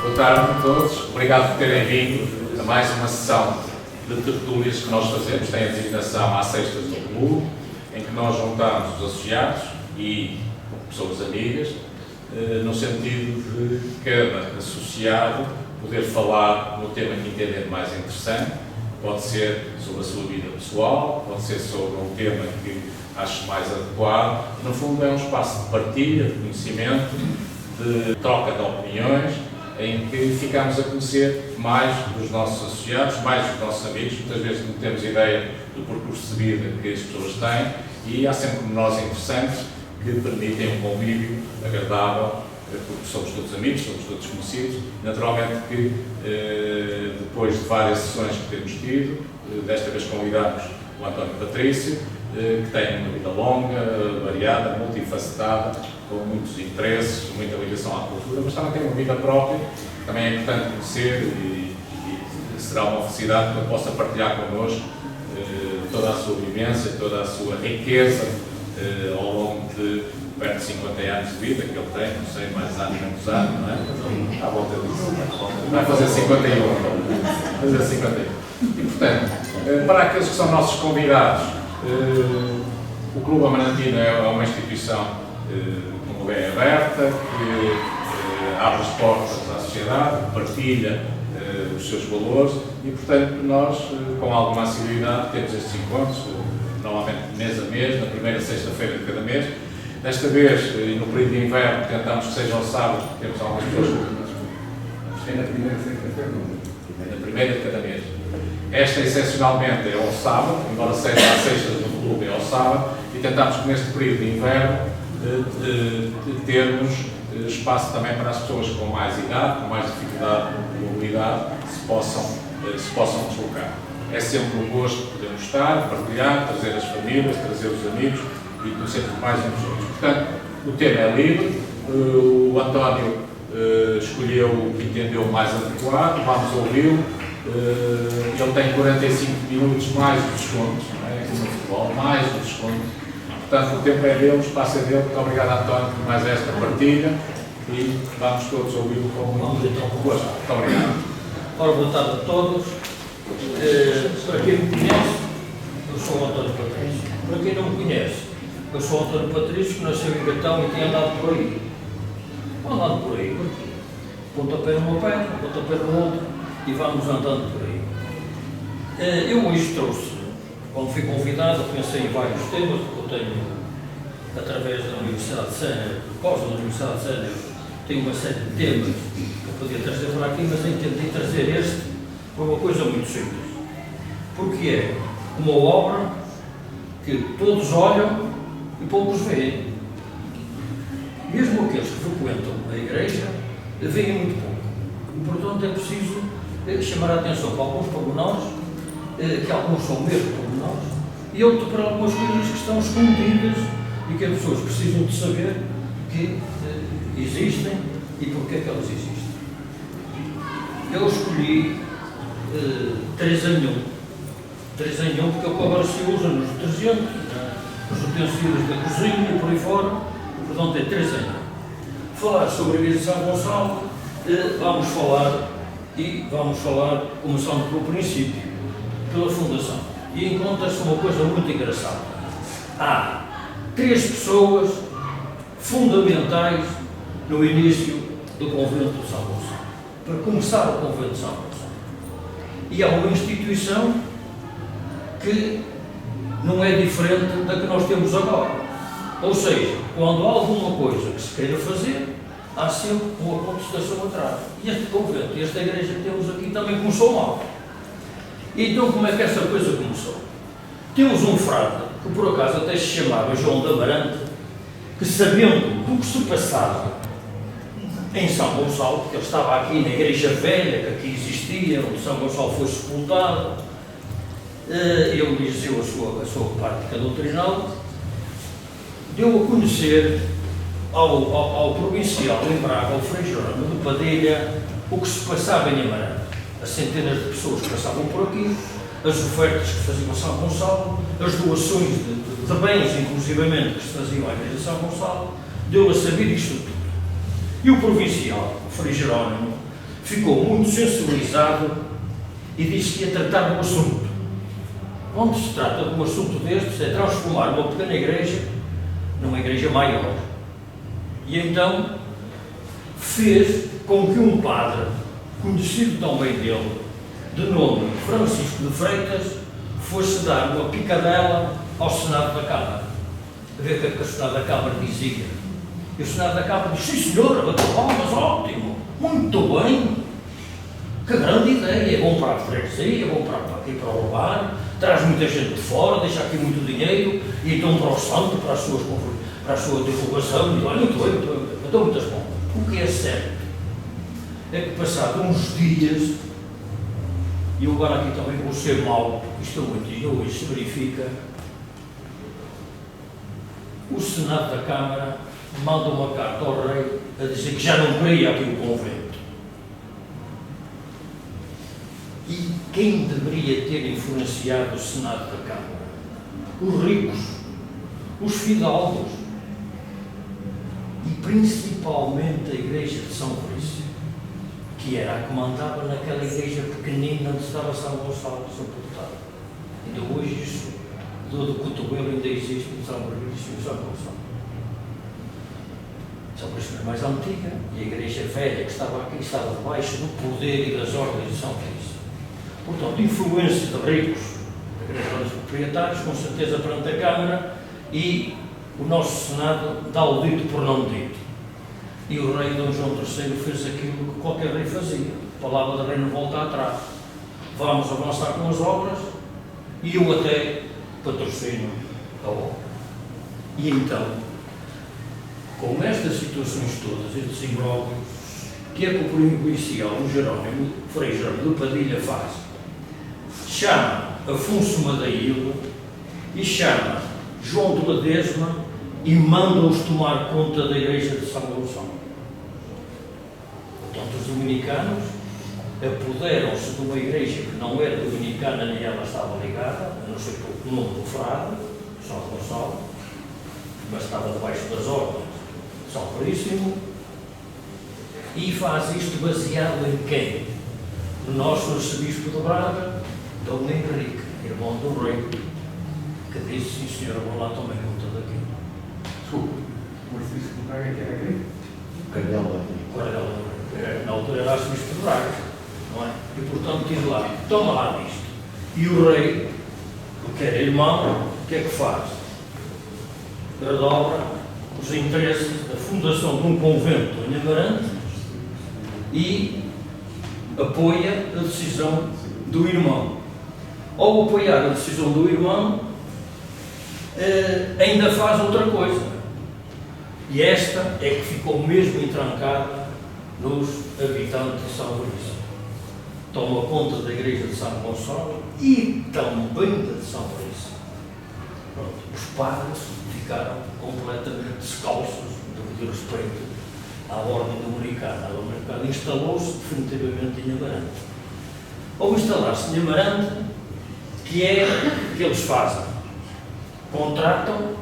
Boa tarde a todos. Obrigado por terem vindo a mais uma sessão de tertúlias que nós fazemos. Tem a designação às sextas do clube, em que nós juntamos os associados e pessoas amigas, no sentido de cada associado poder falar no tema que entender mais interessante. Pode ser sobre a sua vida pessoal, pode ser sobre um tema que acho mais adequado. No fundo, é um espaço de partilha, de conhecimento, de troca de opiniões, em que ficamos a conhecer mais dos nossos associados, mais dos nossos amigos. Muitas vezes não temos ideia do percurso de vida que as pessoas têm e há sempre pormenores interessantes que permitem um convívio agradável, porque somos todos amigos, somos todos conhecidos. Naturalmente que depois de várias sessões que temos tido, desta vez convidamos o António Patrício, que tem uma vida longa, variada, multifacetada, com muitos interesses, muita ligação à cultura, mas também tem uma vida própria, também é importante conhecer e será uma felicidade que ele possa partilhar connosco toda a sua vivência, toda a sua riqueza ao longo de perto de 50 anos de vida que ele tem, não sei, mais anos, menos anos, não é? À volta disso. Vai fazer 51. Vai fazer 51. E, portanto, para aqueles que são nossos convidados, o Clube Amarantina é uma instituição, como bem aberta, que abre as portas à sociedade, partilha os seus valores e, portanto, nós, com alguma assiduidade, temos estes encontros, normalmente mês a mês, na primeira sexta-feira de cada mês. Desta vez, no período de inverno, tentamos que seja ao sábado, temos algumas pessoas. Na primeira sexta-feira, na primeira de cada mês. Esta, excepcionalmente, é ao sábado, embora seja à sexta do clube, é ao sábado, e tentamos que neste período de inverno de termos espaço também para as pessoas com mais idade, com mais dificuldade de mobilidade, se possam deslocar. É sempre um gosto podermos estar, partilhar, trazer as famílias, trazer os amigos e conhecermos mais uns dos outros. Portanto, o tema é livre, o António escolheu o que entendeu mais adequado, vamos ouvi-lo. Ele tem 45 minutos mais de desconto, não é? Aqui no futebol, mais de desconto. Portanto, o tempo é dele, o espaço é dele. Muito obrigado, António, por mais esta partilha e vamos todos ouvi-lo com muito gosto. Muito obrigado. Ora, boa tarde a todos. Para quem me conhece, eu sou o António Patrício. Para quem não me conhece, eu sou o António Patrício, que nasceu em Gatão e tem andado por aí. Andado por aí, por quê? Pontapé numa perna, pontapé no outro e vamos andando por aí. Eu hoje trouxe, quando fui convidado, pensei em vários temas, porque eu tenho, através da Universidade de Sena, pós da Universidade de Sena, tenho uma série de temas que eu podia trazer para aqui, mas eu tentei trazer este por uma coisa muito simples. Porque é uma obra que todos olham e poucos veem. Mesmo aqueles que frequentam a igreja, veem muito pouco. E, portanto, é preciso chamar a atenção para alguns pormenores, que alguns são mesmo pormenores, e outros para algumas coisas que estão escondidas e que as pessoas precisam de saber que existem e porque é que elas existem. Eu escolhi 3 em 1. 3 em 1 porque é o que agora se usa nos detergentes, nos utensílios da cozinha e por aí fora, portanto é 3 em 1. Falar sobre a igreja de São Gonçalo, vamos falar começando pelo princípio, pela fundação. E encontra-se uma coisa muito engraçada. Há 3 pessoas fundamentais no início do convento de São Gonçalo, para começar o convento de São Gonçalo. E há uma instituição que não é diferente da que nós temos agora. Ou seja, quando há alguma coisa que se queira fazer, há sempre uma contestação atrás. E este convento, esta igreja que temos aqui também começou mal. E então como é que essa coisa começou? Temos um frade, que por acaso até se chamava João de Amarante, que sabendo do que se passava em São Gonçalo, porque ele estava aqui na igreja velha, que aqui existia, onde São Gonçalo foi sepultado, ele dizia a sua prática doutrinal, deu a conhecer ao provincial em Braga, ao Frei Jerónimo de Padilha, o que se passava em Amarante. As centenas de pessoas que passavam por aqui, as ofertas que faziam a São Gonçalo, as doações de bens, inclusivamente, que se faziam à igreja de São Gonçalo, deu a saber isto tudo. E o provincial, o Frei Jerónimo, ficou muito sensibilizado e disse que ia tratar do assunto. Quando se trata de um assunto destes, é transformar uma pequena igreja numa igreja maior. E então fez com que um padre, conhecido também dele, de nome Francisco de Freitas, fosse dar uma picadela ao Senado da Câmara. A ver o que é que o Senado da Câmara dizia. E o Senado da Câmara disse: sim senhora, bateu palmas, ótimo, muito bem, que grande ideia, é bom para a freguesia, é bom para aqui para o lugar, traz muita gente de fora, deixa aqui muito dinheiro, e então para o santo, para a sua divulgação, e olha, muito bem, bateu muitas palmas. O que é certo é que, passado uns dias, e eu agora aqui também vou ser mau, porque isto é muito, e hoje se verifica, o Senado da Câmara manda uma carta ao rei a dizer que já não queria aqui o convento. E quem deveria ter influenciado o Senado da Câmara? Os ricos, os fidalgos e principalmente a igreja de São Fabrício, que era a que mandava naquela igreja pequenina onde estava São Gonçalo sepultado. Ainda hoje isso, do cotovelo ainda existe em São Fabrício e São Gonçalo. São Fabrício é mais antiga e a igreja velha que estava aqui estava debaixo do poder e das ordens de São Fabrício. Portanto, influência de ricos, de grandes proprietários, com certeza perante a Câmara, e o nosso Senado dá o dito por não dito. E o rei Dom João III fez aquilo que qualquer rei fazia. A palavra do rei não volta atrás. Vamos avançar com as obras e eu até patrocino a obra. E então, com estas situações todas, estes imbróglios, que é que o provincial, o Jerónimo, Frei Jerónimo de Padilha faz? Chama Afonso Madaílo e chama João de Ledesma e mandam-os tomar conta da igreja de São Gonçalo. Portanto, os dominicanos apoderam-se de uma igreja que não era dominicana nem ela estava ligada, a não ser pelo nome do frade, São Gonçalo, mas estava debaixo das ordens de São Veríssimo, e faz isto baseado em quem? No nosso arcebispo de Braga, Dom Henrique, irmão do rei, que disse: sim senhora, vou lá tomar conta daquilo. Desculpa, o arcebispo de Braga que era quem? Cordel. Na altura era arcebispo de Braga, não é? E portanto diz lá: toma lá disto. E o rei, que era irmão, o que é que faz? Redobra os interesses da fundação de um convento em Amarante e apoia a decisão do irmão. Ao apoiar a decisão do irmão, ainda faz outra coisa. E esta é que ficou mesmo entrancada nos habitantes de São Veríssimo. Toma conta da igreja de São Gonçalo e também da de São Veríssimo. Pronto, os padres ficaram completamente descalços devido respeito à ordem dominicana. A ordem dominicana instalou-se definitivamente em Amarante. Ao instalar-se em Amarante, que é o que eles fazem? Contratam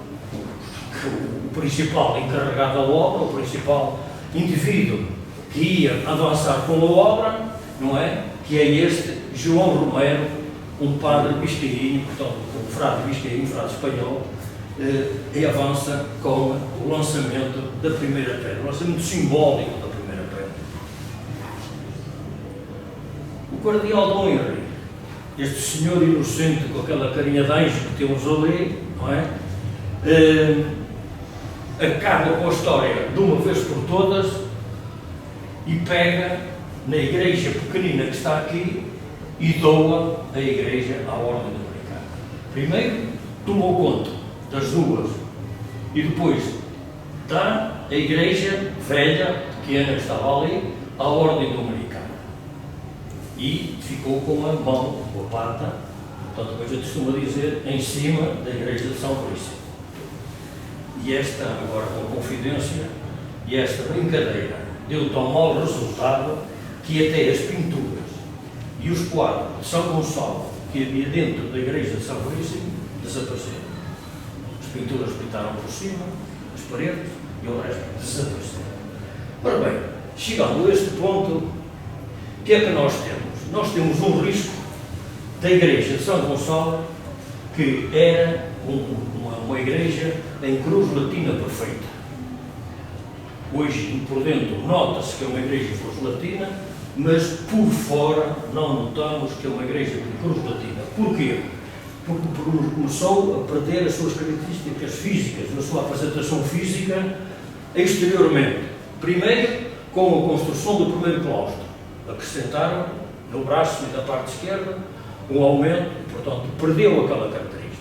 o principal encarregado da obra, o principal indivíduo que ia avançar com a obra, não é? Que é este João Romero, um padre biscainho, portanto, um frade biscainho, um frade espanhol, e avança com o lançamento da primeira pedra, o lançamento simbólico da primeira pedra. O cardeal Dom Henrique, este senhor inocente com aquela carinha de anjo que temos ali, não é? Acaba com a história de uma vez por todas e pega na igreja pequenina que está aqui e doa a igreja à ordem dominicana. Primeiro tomou conta das duas e depois dá a igreja velha, pequena que estava ali, à ordem dominicana. E ficou com a mão, com a pata, portanto, depois eu costumo dizer, em cima da igreja de São Veríssimo. E esta, agora com confidência, e esta brincadeira deu tão mau resultado que até as pinturas e os quadros de São Gonçalo que havia dentro da igreja de São Veríssimo desapareceram. As pinturas pintaram por cima, as paredes, e o resto desapareceram. Ora bem, chegando a este ponto, O que é que nós temos? Nós temos um risco da igreja de São Gonçalo, que era uma igreja em cruz latina perfeita. Hoje, por dentro, nota-se que é uma igreja de cruz latina, mas por fora não notamos que é uma igreja de cruz latina. Porquê? Porque começou a perder as suas características físicas, na sua apresentação física exteriormente. Primeiro, com a construção do primeiro claustro. Acrescentaram no braço e na parte esquerda um aumento, portanto, perdeu aquela característica.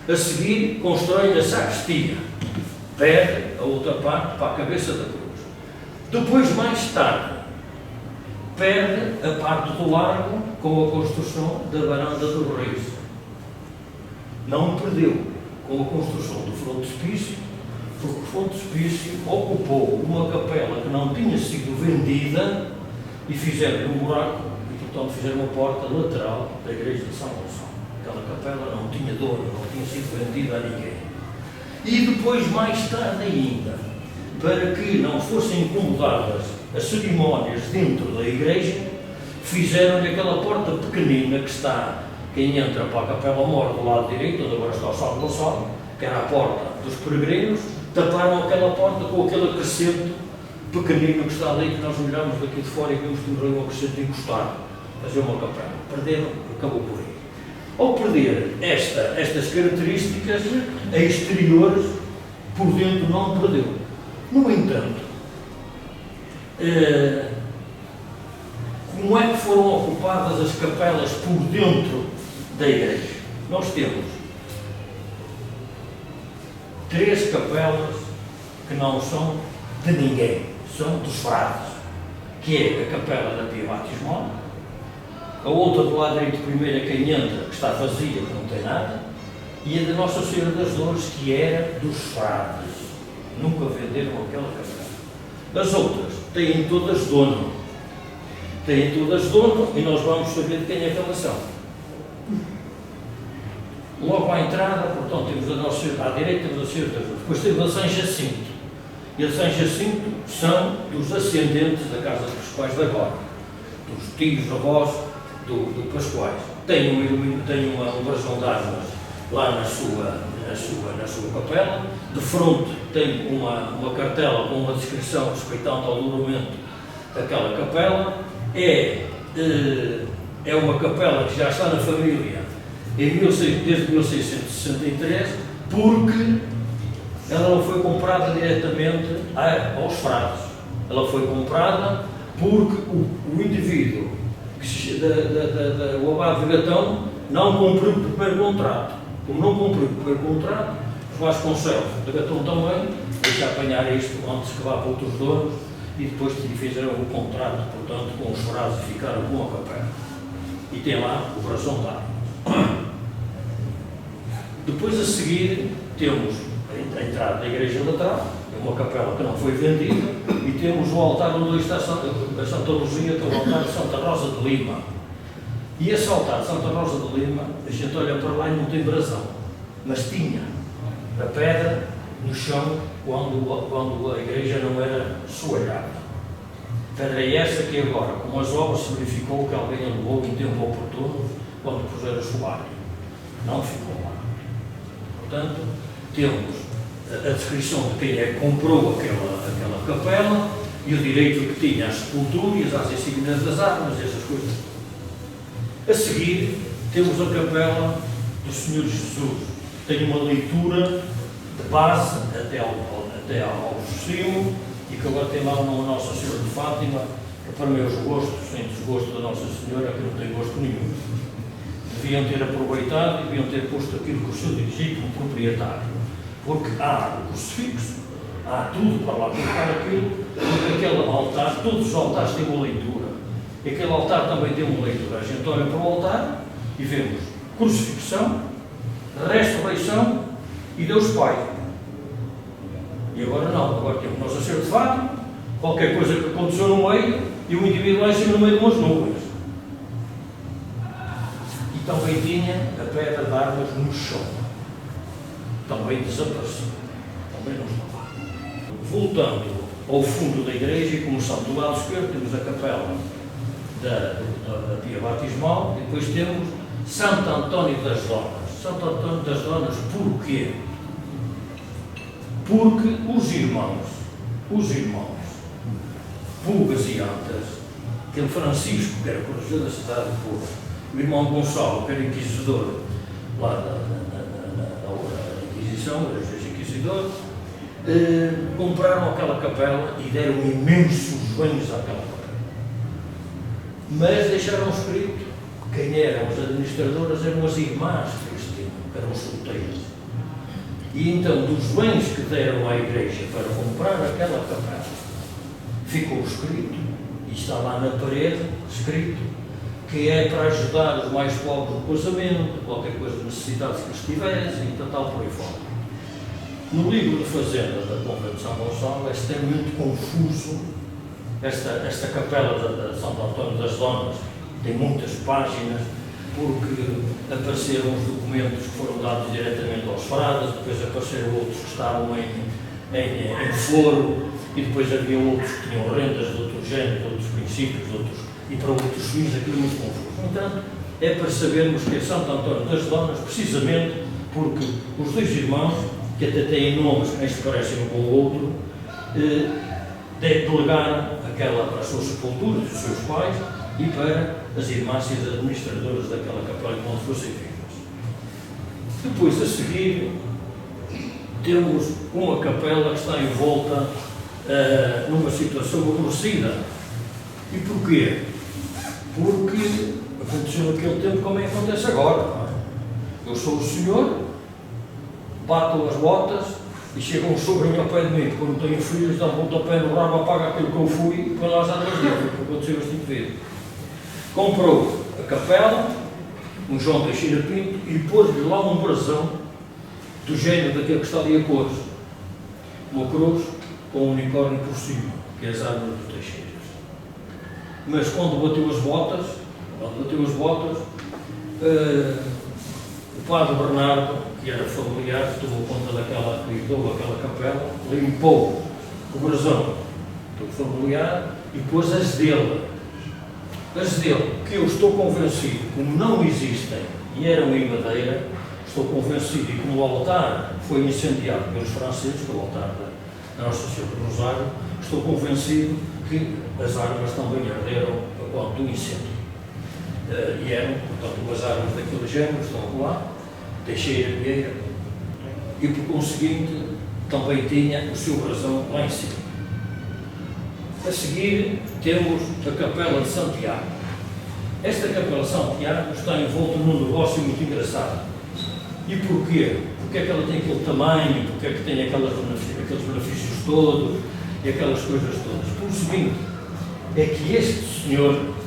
A seguir, constrói a sacristia, perde a outra parte para a cabeça da cruz. Depois, mais tarde, perde a parte do largo com a construção da varanda do Reis. Não perdeu com a construção do frontispício, porque o frontispício ocupou uma capela que não tinha sido vendida e fizeram um buraco e, portanto, fizeram uma porta lateral da igreja de São Gonçalo. Aquela capela não tinha dono, não tinha sido vendida a ninguém. E depois, mais tarde ainda, para que não fossem incomodadas as cerimónias dentro da igreja, fizeram-lhe aquela porta pequenina que está, quem entra para a Capela Mor do lado direito, onde agora está o São Gonçalo, que era a porta dos peregrinos, taparam aquela porta com aquele acrescento pequenino que está ali, que nós olhamos daqui de fora e vimos que um acrescento encostado, fazer uma capela. Perderam, acabou por aí. Ao perder estas características exteriores, por dentro não perdeu. No entanto, como é que foram ocupadas as capelas por dentro da igreja? Nós temos 3 capelas que não são de ninguém, são dos frades, que é a capela da Pia Batismal, a outra do lado direito, primeira, quem entra, que está vazia, que não tem nada, e a da Nossa Senhora das Dores, que era dos frades. Nunca venderam aquela capela. As outras têm todas dono. Têm todas dono e nós vamos saber de quem é que elas são. Logo à entrada, portanto, temos a Nossa Senhora, à direita temos a Senhora das Dores. Depois temos a São Jacinto. E a São Jacinto são dos ascendentes da Casa dos Pascoais de agora. Dos tios, avós do Pascoais. Tem um brasão de armas lá na sua capela. De fronte tem uma cartela com uma descrição respeitando ao douramento daquela capela. É uma capela que já está na família desde 1663, porque ela não foi comprada diretamente aos frades. Ela foi comprada porque o indivíduo, o abade de Gatão, não cumpriu o primeiro contrato. Como não cumpriu o primeiro contrato, os Vasconcelos de Gatão também, deixa apanhar isto antes que vá para outros donos, e depois fizeram o contrato, portanto, com os frades e ficaram com a capela. E tem lá o brasão de armas. Depois a seguir temos a entrada da igreja lateral, é uma capela que não foi vendida, e temos o altar onde está a Santa Luzia, que é o altar de Santa Rosa de Lima. E esse altar de Santa Rosa de Lima, a gente olha para lá e não tem brasão, mas tinha a pedra no chão quando a igreja não era soalhada. Pedra essa que agora, com as obras, se verificou que alguém a levou em tempo oportuno quando puseram o soalho. Não ficou lá. Portanto, temos a descrição de quem é que comprou aquela capela e o direito que tinha às sepulturas, às insígnias das armas, essas coisas. A seguir, temos a capela do Senhor Jesus. Tem uma leitura de base até ao cimo, e que agora tem lá uma Nossa Senhora de Fátima, que para meus gostos, sem desgosto da Nossa Senhora, que não tem gosto nenhum. Deviam ter aproveitado e deviam ter posto aquilo que o seu legítimo proprietário. Porque há o crucifixo, há tudo para lá colocar aquilo, porque aquele altar, todos os altares têm uma leitura. E aquele altar também tem uma leitura. A gente olha para o altar e vemos crucifixão, ressurreição e Deus Pai. E agora não, agora temos Nossa Senhora de Fátima, qualquer coisa que aconteceu no meio e o indivíduo lá em cima no meio de umas nuvens. E também tinha a pedra de armas no chão. Também desapareceu. Também não está lá. Voltando ao fundo da igreja e começando do lado esquerdo, temos a capela da pia batismal, e depois temos Santo António das Donas. Santo António das Donas, porquê? Porque os irmãos, Pugas e Antas, aquele Francisco, que era corregedor da cidade de Puga, o irmão Gonçalo, que era inquisidor lá na Inquisição, era juiz inquisidor, compraram aquela capela e deram imensos bens àquela capela. Mas deixaram escrito quem eram as administradoras, eram as irmãs que eles tinham, que eram solteiras. E então, dos bens que deram à igreja para comprar aquela capela, ficou escrito, e está lá na parede, escrito, que é para ajudar os mais pobres no casamento, qualquer coisa de necessidade que eles tivessem, e tal por aí fora. No livro de Fazenda da Convento de São Gonçalo é extremamente confuso esta capela de Santo António das Donas, tem muitas páginas, porque apareceram os documentos que foram dados diretamente aos frades, depois apareceram outros que estavam em foro, e depois havia outros que tinham rendas de outro género, de outros princípios, e para outros fins, aquilo muito confuso. No entanto, é para sabermos que é Santo António das Donas, precisamente porque os dois irmãos, que até têm nomes que nem se parecem um com o outro, delegaram aquela para as suas sepulturas, dos seus pais, e para as irmãs e as administradoras daquela capela quando fossem vivas. Depois, a seguir, temos uma capela que está envolta numa situação aborrecida. E porquê? Porque aconteceu naquele tempo como é que acontece agora. Não é? Eu sou o senhor, bato as botas e chega um sobrinho ao pé de mim, quando tenho filhos, dá um pontapé no rabo, apaga aquilo que eu fui e põe lá as armas dele, foi o que aconteceu este indivíduo. Comprou a capela, um João Teixeira Pinto, e pôs-lhe lá um brasão do género daquele que está ali a cores. Uma cruz com um unicórnio por cima, que é as árvores do Teixeiras. Mas quando bateu as botas, o padre Bernardo, que era familiar, que tomou conta daquela, que herdou aquela capela, limpou o brasão do familiar e pôs as dele, que eu estou convencido, como não existem e eram em madeira, estou convencido, e como o altar foi incendiado pelos franceses, que é o altar da Nossa Senhora do Rosário, estou convencido que as armas também arderam a conta do incêndio. E eram, portanto, as armas daquele género estão lá, Teixeira Vieira, e por conseguinte também tinha o seu brasão lá em cima. A seguir temos a Capela de Santiago. Esta Capela de Santiago está envolta num negócio muito engraçado. E porquê? Porque é que ela tem aquele tamanho, porque é que tem aqueles benefícios todos e aquelas coisas todas? Por seguinte, é que este senhor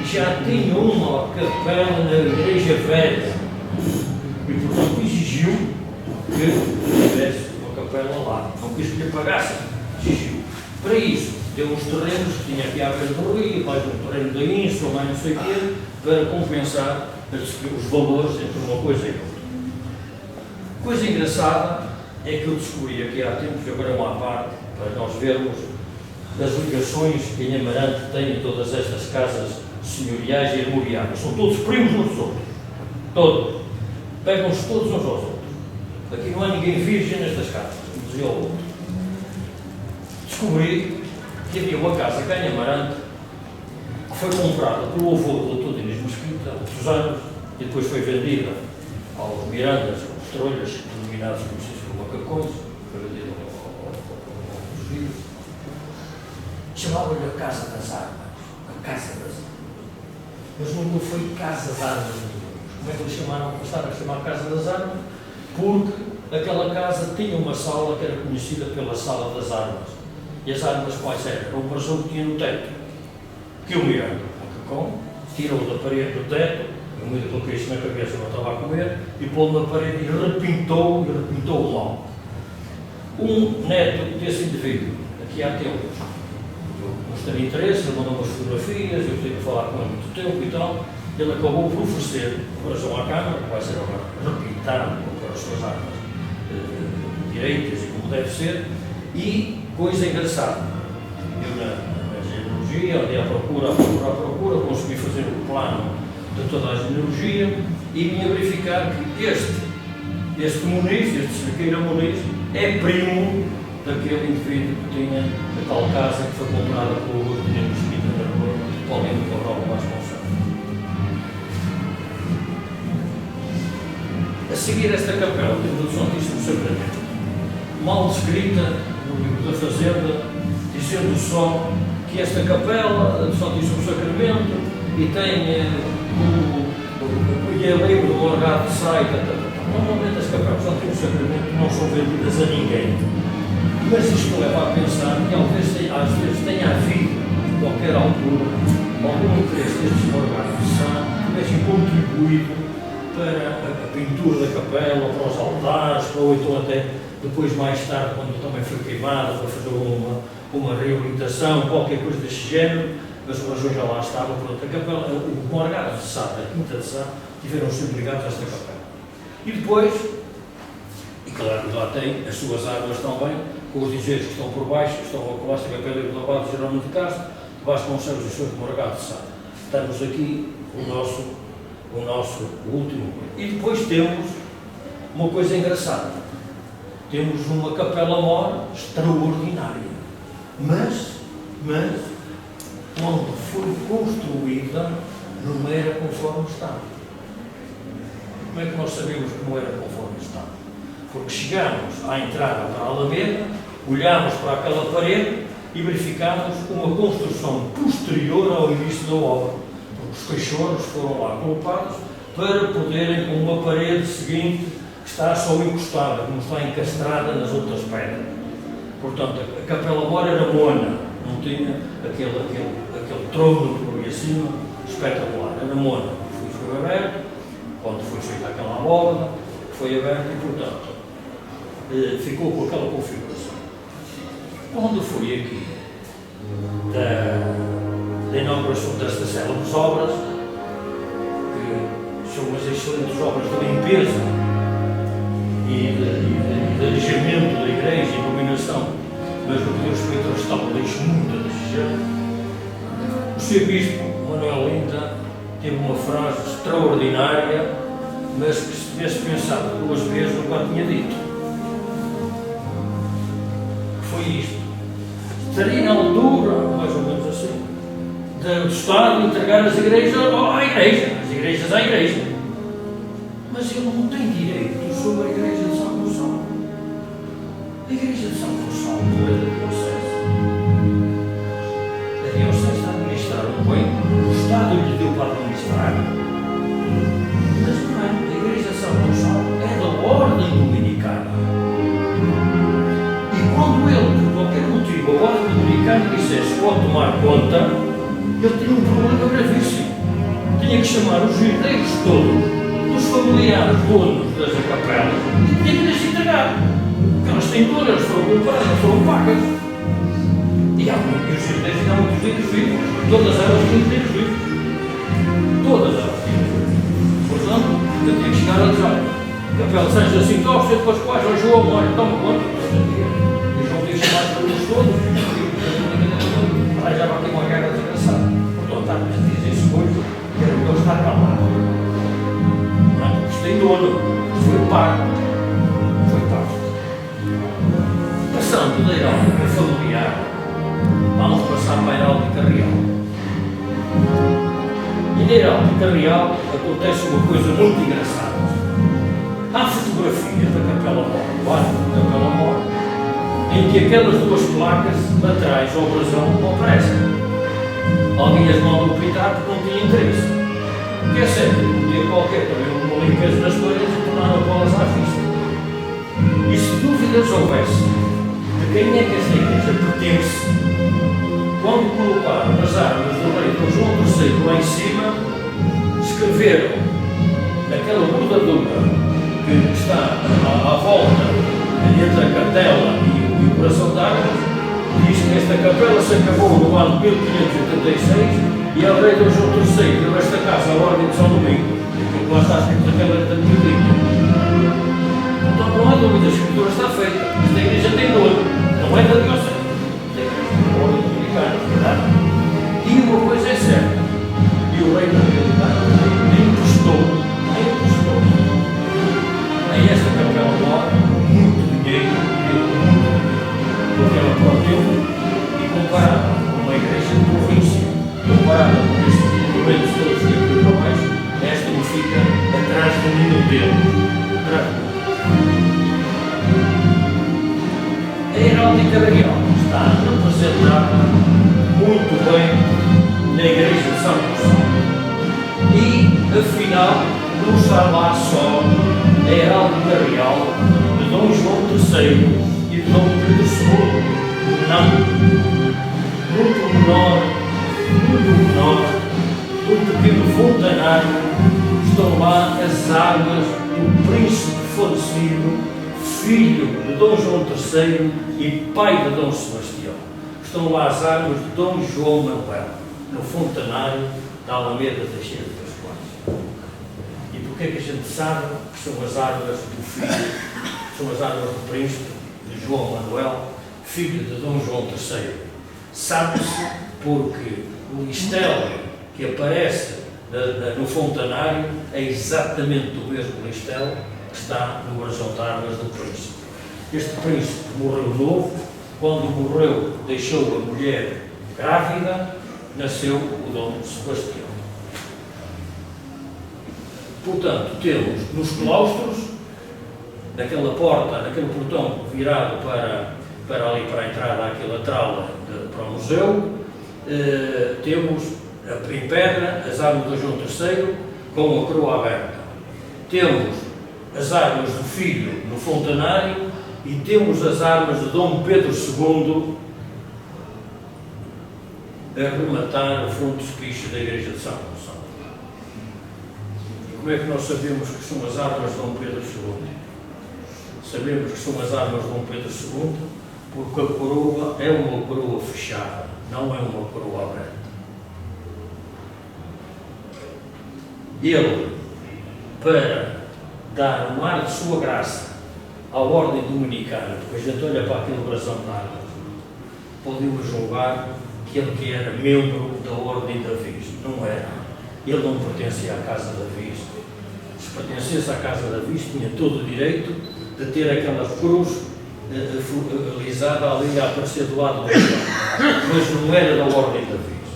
já tinha uma capela na Igreja Velha e, portanto, exigiu que tivesse uma capela lá. Não quis que lhe pagassem, exigiu. Para isso, deu uns terrenos que tinha aqui à beira do rio, mais um terreno da Ínsula, mais não sei o quê, para compensar os valores entre uma coisa e outra. Coisa engraçada é que eu descobri aqui há tempos, agora uma parte, para nós vermos as ligações que em Amarante têm todas estas casas senhoriais e armoriadas. São todos primos uns dos outros. Todos. Pegam-se todos uns aos outros. Aqui não há ninguém virgem nestas casas, um dizia ao outro. Descobri que havia uma casa cá em Amarante que foi comprada pelo avô do Dr. Dinis Mesquita há muitos anos e depois foi vendida aos Mirandas, aos Trolhas, denominados como macacões, foi vendida aos filhos. Chamava-lhe a Casa das Armas. A Casa das Armas. Mas não foi Casa das Armas. Como é que eles passaram a chamar Casa das Armas? Porque aquela casa tinha uma sala que era conhecida pela Sala das Armas. E as armas quais eram? Era um brasão que tinha no teto. Que o Miranda, o macacão, tirou da parede do teto, eu me coloquei isso na cabeça, não estava a comer, e pôs na parede e repintou o mal. Um neto desse indivíduo, aqui há tempos, mostrei interesse, ele mandou umas fotografias, eu tive que falar com ele muito tempo e tal, ele acabou por oferecer o brasão à Câmara, que vai ser agora repintado para as suas armas direitas e como deve ser, e coisa engraçada, eu na genealogia energia, andei à procura, consegui fazer o plano de toda a energia e vim a verificar que este Muniz, este Cerqueira Muniz, é primo daquele indivíduo que tinha a tal casa que foi comprada pelo Dr. Mesquita da Rua, Paulinho de Cabral Vasconcelos. A seguir esta capela temos o Santíssimo Sacramento, mal descrita no livro da Fazenda, dizendo só que esta capela do Santíssimo Sacramento e tem a livre do Morgado de Sai. Normalmente as capelas do Santíssimo Sacramento não são vendidas a ninguém, mas isto leva a pensar que às vezes tenha havido, em qualquer altura, algum interesse destes Morgados de Sá que tivessem contribuído para a pintura da capela, para os altares, ou então até depois, mais tarde, quando também foi queimada, para fazer uma reabilitação, qualquer coisa deste género, mas o razão já lá estava. Pronto, a capela, o Morgado de Sá, a Quinta de Sá, tiveram sempre ligados a esta capela. E depois, e claro, lá tem as suas águas também, com os dizeres que estão por baixo, que estão a colar esta capela do Abade Jerónimo de Castro, de Vasconcelos e Sousa de Morgado de Sá. Estamos aqui o nosso último. E depois temos uma coisa engraçada. Temos uma capela-mor extraordinária, mas quando foi construída não era conforme estava. Como é que nós sabemos que não era conforme estava? Porque chegámos à entrada para a Alameda, olhámos para aquela parede e verificámos uma construção posterior ao início da obra. Porque os caixoros foram lá colocados para poderem, com uma parede seguinte, que está só encostada, como está encastrada nas outras pedras. Portanto, a capela-mor era mona, não tinha aquele trono por ali acima, espetacular, era mona. Foi aberto, quando foi feita aquela abóbada, foi aberto e, portanto, ficou com aquela configuração. Quando foi aqui da inauguração destas célebres obras, que são umas excelentes obras de limpeza e de alijamento da igreja, iluminação, mas no que diz respeito ao estado deixo muito a desejar. O Sr. Bispo Manuel Linda teve uma frase extraordinária, mas que se tivesse pensado duas vezes nunca tinha dito. Foi isto. Estaria na altura, mais ou menos assim, do Estado entregar as igrejas à igreja, as igrejas à igreja. Mas ele não tem direito sobre a igreja de São Gonçalo. A igreja de São Gonçalo não é da diocese. A diocese está a administrar bem, o Estado lhe deu para administrar. Mas não é, a igreja de São Gonçalo é da ordem dominicana. E quando ele, por qualquer motivo, a ordem dominicana dissesse que pode tomar conta, ele tinha um problema gravíssimo. Tinha que chamar os herdeiros todos, os familiares donos das capelas, e tinha que lhes entregar. Porque elas têm todas, foram compradas, foram pagas. E os herdeiros tinham muitos livros vivos. Todas elas tinham livros vivos. Todas elas tinham livros vivos. Portanto, eu tinha que chegar a dizer: capela de São Jacinto, você depois quase ao João, olha, toma conta. E João tinha chamado para eles todos. Já vai ter uma guerra desgraçada. Portanto, está a dizer isso muito, que era o Deus estar calado. Isto tem dono, foi pago. Foi pago. Passando da heráldica familiar, vamos passar para a heráldica real. E na heráldica real acontece uma coisa muito engraçada. Há fotografias da Capela-Mor, do arco da Capela-Mor, em que aquelas duas placas laterais ao brasão não aparecem. Alguém as mandou pintar porque não tinha interesse. O que é certo, um dia qualquer também uma limpeza nas paredes e tornaram-las à vista. E se dúvidas houvesse de quem é que esta igreja pertence, quando colocaram as armas do rei Dom João III lá em cima, escreveram naquela bordadura que está à volta entre a capela e o coração d'água, diz que esta capela se acabou no ano 1586 e ao rei Dom João III deu esta casa à ordem de São Domingo, porque lá está escrito naquela da Bíblia. Então não há dúvida, a escritura está feita. Esta igreja tem dono, não é da diocese. Esta igreja é da ordem dominicana, verdade? A heráldica real está representada muito bem na Igreja de São Gonçalo. E, afinal, não está lá só a heráldica real de Dom João III e de Dom Pedro II. Não. Muito menor, do pequeno fontanário, estão lá as armas do príncipe falecido, filho de Dom João III e pai de Dom Sebastião. Estão lá as armas de Dom João Manuel, no fontanário da Alameda Teixeira de Pascoais. E porquê que a gente sabe que são as armas do filho, são as armas do príncipe de João Manuel, filho de Dom João III? Sabe-se porque o listel que aparece no fontanário é exatamente o mesmo listel que está no brasão de armas do príncipe. Este príncipe morreu novo. Quando morreu, deixou a mulher grávida, nasceu o Dom Sebastião. Portanto, temos nos claustros, naquela porta, naquele portão virado para ali para a entrada aqui lateral para o museu, temos em pedra as armas do João III com a coroa aberta. Temos as armas do filho no fontanário e temos as armas de Dom Pedro II a rematar o frontispício da Igreja de São Gonçalo. E como é que nós sabemos que são as armas de Dom Pedro II? Sabemos que são as armas de Dom Pedro II porque a coroa é uma coroa fechada, não é uma coroa aberta. Ele, para dar um ar de sua graça à ordem dominicana, porque a gente olha para aquele brasão de armas, podemos julgar que ele que era membro da ordem da Viz. Não era. Ele não pertencia à casa da Viz. Se pertencesse à casa da Viz, tinha todo o direito de ter aquela cruz alisada ali a aparecer do lado do chão. Mas não era da ordem da Viz.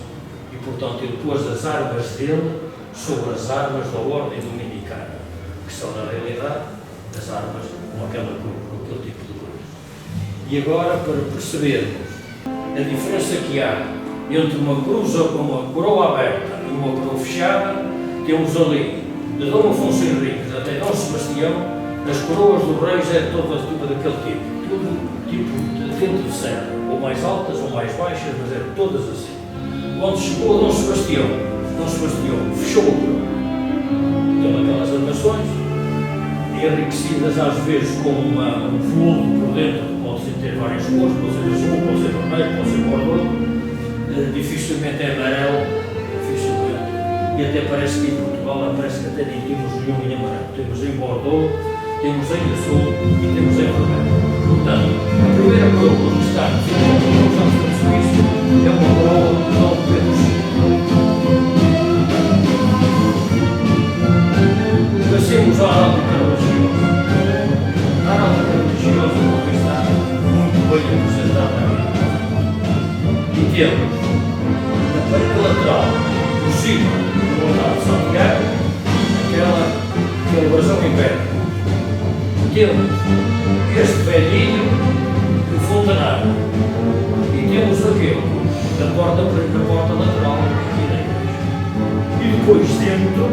E, portanto, ele pôs as armas dele sobre as armas da ordem dominicana, que são, na realidade, as armas com aquela cruz, com aquele tipo de cruz. E agora, para percebermos a diferença que há entre uma cruz com uma coroa aberta e uma coroa fechada, temos ali, de Dom Afonso Henriques até Dom Sebastião, as coroas dos reis é todas daquele tipo, tudo tipo de dentro de serra, ou mais altas ou mais baixas, mas é todas assim. Quando chegou a Dom Sebastião fechou a coroa. Então aquelas armações, enriquecidas às vezes com um veludo por dentro, pode ter várias cores, pode ser azul, pode ser vermelho, pode ser bordeaux, dificilmente é amarelo, dificilmente. E até parece que em Portugal parece que até nem temos nenhum em amarelo. Temos em bordeaux, temos em azul e temos em vermelho. Portanto, a primeira coroa que está no serviço é uma coroa de Dom Pedro II. Passemos à heráldica religiosa. A heráldica religiosa também está muito bem representada aqui. E temos na parte lateral, por cima do altar de Santiago, aquele brasão em pedra. Temos este velhinho do fontanário e temos aquele da porta lateral aqui na igreja. E depois dentro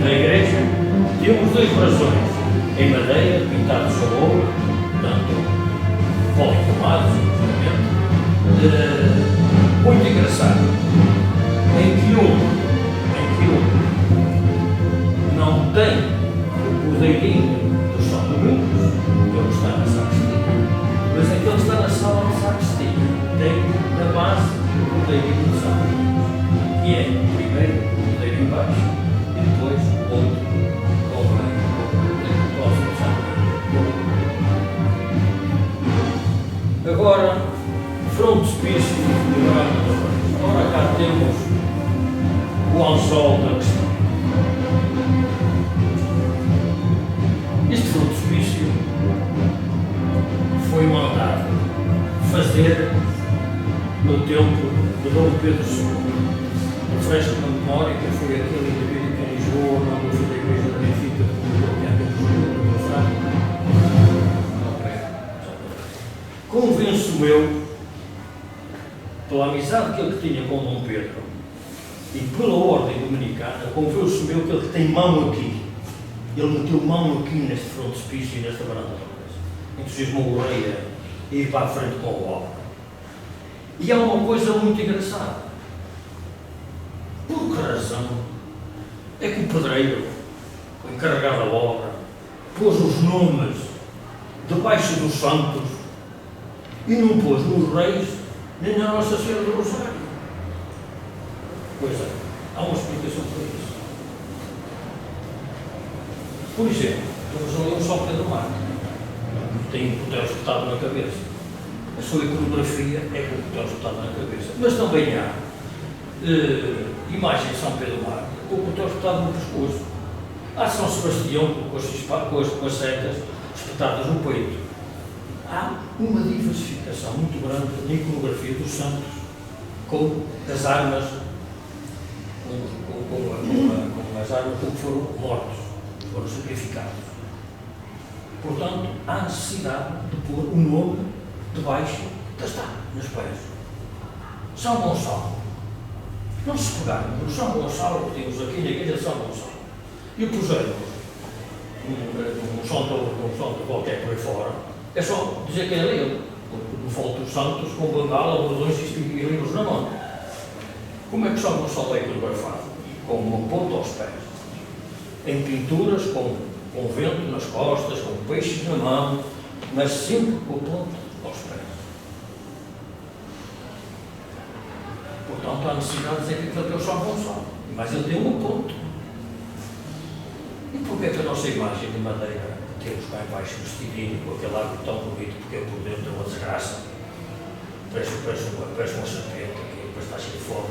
da igreja temos dois brasões em madeira, pintados a ouro, portanto, policromados, muito engraçado, em que um não tem o cordeirinho do São Domingos, que ele está na sacristia, mas aquele está na sala de sacristia, tem na base o cordeirinho do São Domingos, que é primeiro o cordeiro embaixo e depois o outro com o próximo São Domingos. Agora, frontispício de Grande do Reis. Agora cá temos o anzol da questão. Este frontispício foi mandado fazer no tempo de Dom Pedro II. O fresco da memória, que foi aquele indivíduo que em Lisboa, na luz da igreja da Benfica, que publicou aqui há tempos convenço eu, pela amizade que ele tinha com Dom Pedro e pela ordem dominicana, convenço eu que ele tem mão aqui. Ele meteu mão aqui neste frontispício e nesta varanda de obras. Entusiasmou o rei a ir para a frente com a obra. E há uma coisa muito engraçada. Por que razão é que o pedreiro, o encarregado da obra, pôs os nomes debaixo dos santos e não pôs nos reis nem na Nossa Senhora do Rosário? Pois é, há uma explicação para isso. Por exemplo, temos ali um São Pedro Marco, que tem um cutelo espetado na cabeça. A sua iconografia é com o cutelo espetado na cabeça. Mas também há imagem de São Pedro Marco com o cutelo espetado no pescoço. Há São Sebastião com as setas espetadas no peito. Há uma diversificação muito grande na iconografia dos santos com as armas, com as armas com que foram mortos, foram sacrificados. Portanto, há necessidade de pôr o nome debaixo das nos pés. São Gonçalo. Não se pegaram no São Gonçalo que temos aqui na igreja de São Gonçalo e puseram um santo qualquer por aí fora, é só dizer que é ele. Não faltam os santos com bengala, bordões e livros na mão. Como é que São Gonçalo é coreografado? Com uma ponta aos pés, em pinturas com vento nas costas, com peixes na mão, mas sempre com a ponta aos pés. Portanto, há necessidade de dizer que ele é o São Gonçalo, mas ele tem uma ponta. E porquê que a nossa imagem de madeira que temos cá em baixo vestidinho, com aquele árbitro tão bonito, porque é por dentro é uma desgraça, parece uma serpente, que depois está cheio de fogo.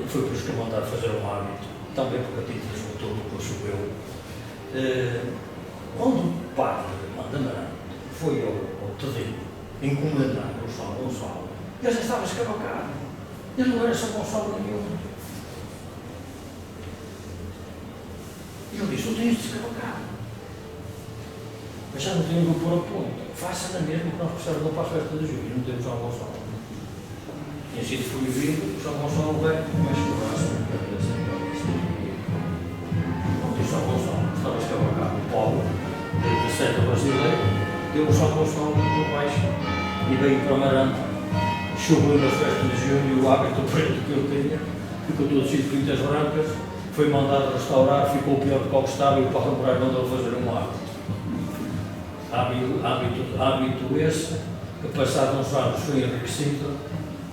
Foi por isso que eu mandaram fazer um hábito, também porque a tinta desmontou, porque eu choveu. Onde o padre Mandanã foi ao terreno encomendar o São Gonçalo, ele já estava escavacado, ele não era São Gonçalo nenhum. E ele disse: eu tenho isto escavacado, mas já não tenho de pôr a ponto, faça na mesma que nós precisamos para a festa de julho, não temos São Gonçalo. Tinha sido proibido, São Gonçalo veio, mas que o braço não quer dizer. Não tem São Gonçalo, estava escavacado, o povo da seta brasileira, deu o São Gonçalo por baixo e veio para Amarante, choveu nas festas de junho e o hábito preto que eu tinha, ficou todo cheio de pintas brancas, foi mandado restaurar, ficou pior do que o que estava e o Paulo Moraes mandou fazer um hábito esse, que passados uns anos foi enriquecido,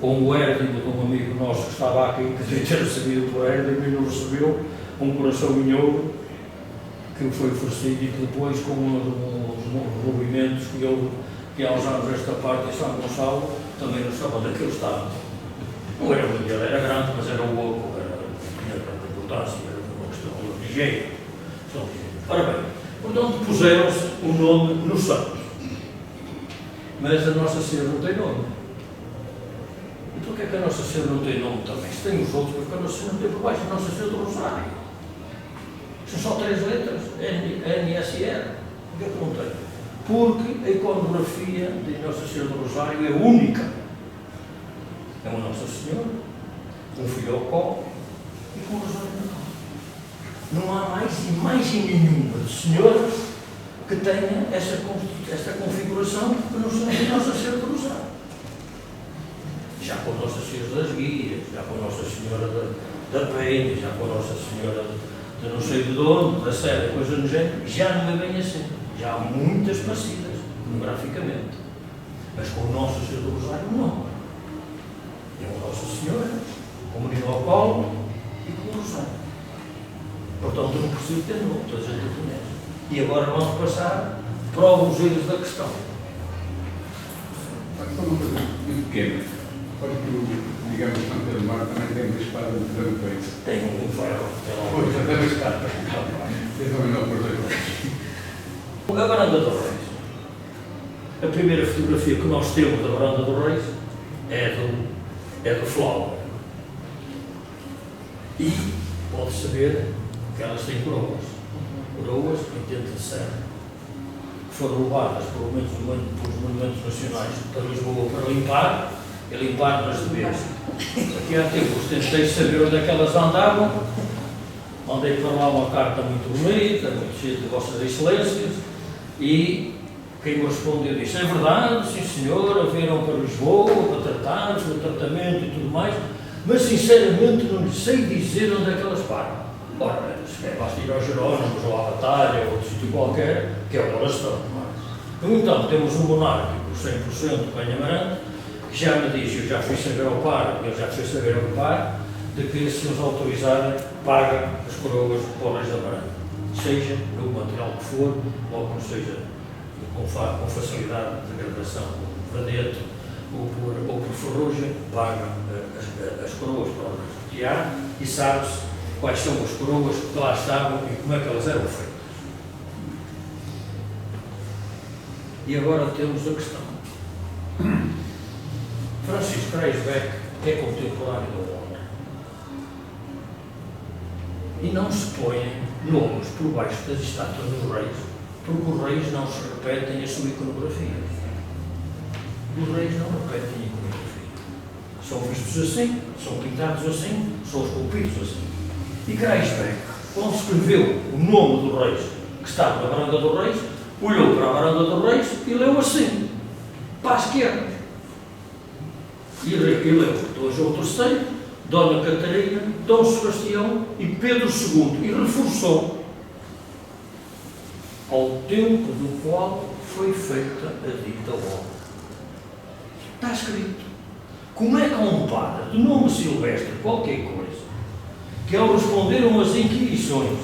com o Hérdio de um amigo nosso que estava aqui, que devia ter recebido por Hérdio e não recebeu, um coração em ouro, que foi oferecido e que depois, com uns movimentos que houve, que há uns anos esta parte de São Gonçalo, também não estava daquele estado. Não era muito, ele era grande, mas era o oco, tinha grande importância, era uma questão ligeira. Ora bem, portanto puseram-se o nome nos santos, mas a Nossa Senhora não tem nome. E porquê que a Nossa Senhora não tem nome também? Se tem os outros, porque a Nossa Senhora não tem por baixo a Nossa Senhora do Rosário. São só 3 letras, N, S e R. Porquê que não tem? Porque a iconografia de Nossa Senhora do Rosário é única. É uma Nossa Senhora, um filho ao colo e com o Rosário na mão. Não há mais imagem nenhuma de senhoras que tenha esta configuração que não seja a Nossa Senhora do Rosário. Já com Nossa Senhora das Guias, já com Nossa Senhora da Penha, já com Nossa Senhora de não sei de onde, da Serra, coisa do género, já não é bem assim. Já há muitas parecidas, iconograficamente. Mas com Nossa Senhora do Rosário, não. É uma Nossa Senhora, com o menino ao colo e com o Rosário. Portanto, não preciso ter nome, toda a gente o conhece. E agora vamos passar para alguns erros da questão. Só uma coisa muito pequena. Olha que o, digamos, São Pedro Marco também tem uma espada de grande peito. Tem um ferro. Pois, até uma espada. Tem também não por dois. A Varanda dos Reis. A primeira fotografia que nós temos da Varanda dos Reis é do Flau. E pode-se ver que elas têm coroas em dentro de serra, que foram roubadas, pelo menos pelos monumentos nacionais para Lisboa para limpar e limpar nas DBs. Aqui há tempos tentei saber onde é que elas andavam, mandei para lá uma carta muito bonita, muito cheia de vossas excelências, e quem me respondeu disse: é verdade, sim senhora, vieram para Lisboa para tratar, o tratamento e tudo mais, mas sinceramente não lhe sei dizer onde é que elas param. Ora, se é basta ir aos Jerónimos ou à Batalha ou outro sítio qualquer, que é onde elas estão. No entanto, temos um monárquico 100% Canhamarante, que já me diz, eu já fui saber ao par, ele já foi saber ao par, de que se nos autorizarem, paga as coroas para o Reis de Amarante. Seja no material que for, ou que não seja com facilidade de gradação, por vedete ou por ferrugem, paga as coroas para o Reis de Tiar e sabe-se quais são as coroas que lá estavam e como é que elas eram feitas. E agora temos a questão. Francisco Reis Beck é contemporâneo do homem. E não se põem nomes por baixo das estátuas dos reis, porque os reis não se repetem a sua iconografia. Os reis não repetem a iconografia. São vistos assim, são pintados assim, são esculpidos assim. E Reis Beck, quando escreveu o nome dos reis que estava na varanda dos reis, olhou para a varanda dos reis e leu assim, para a esquerda. E leu Dom João III, Dona Catarina, Dom Sebastião e Pedro II, e reforçou ao tempo do qual foi feita a dita obra. Está escrito. Como é que um padre de nome Silvestre, qualquer coisa, que ao responder a umas inquirições,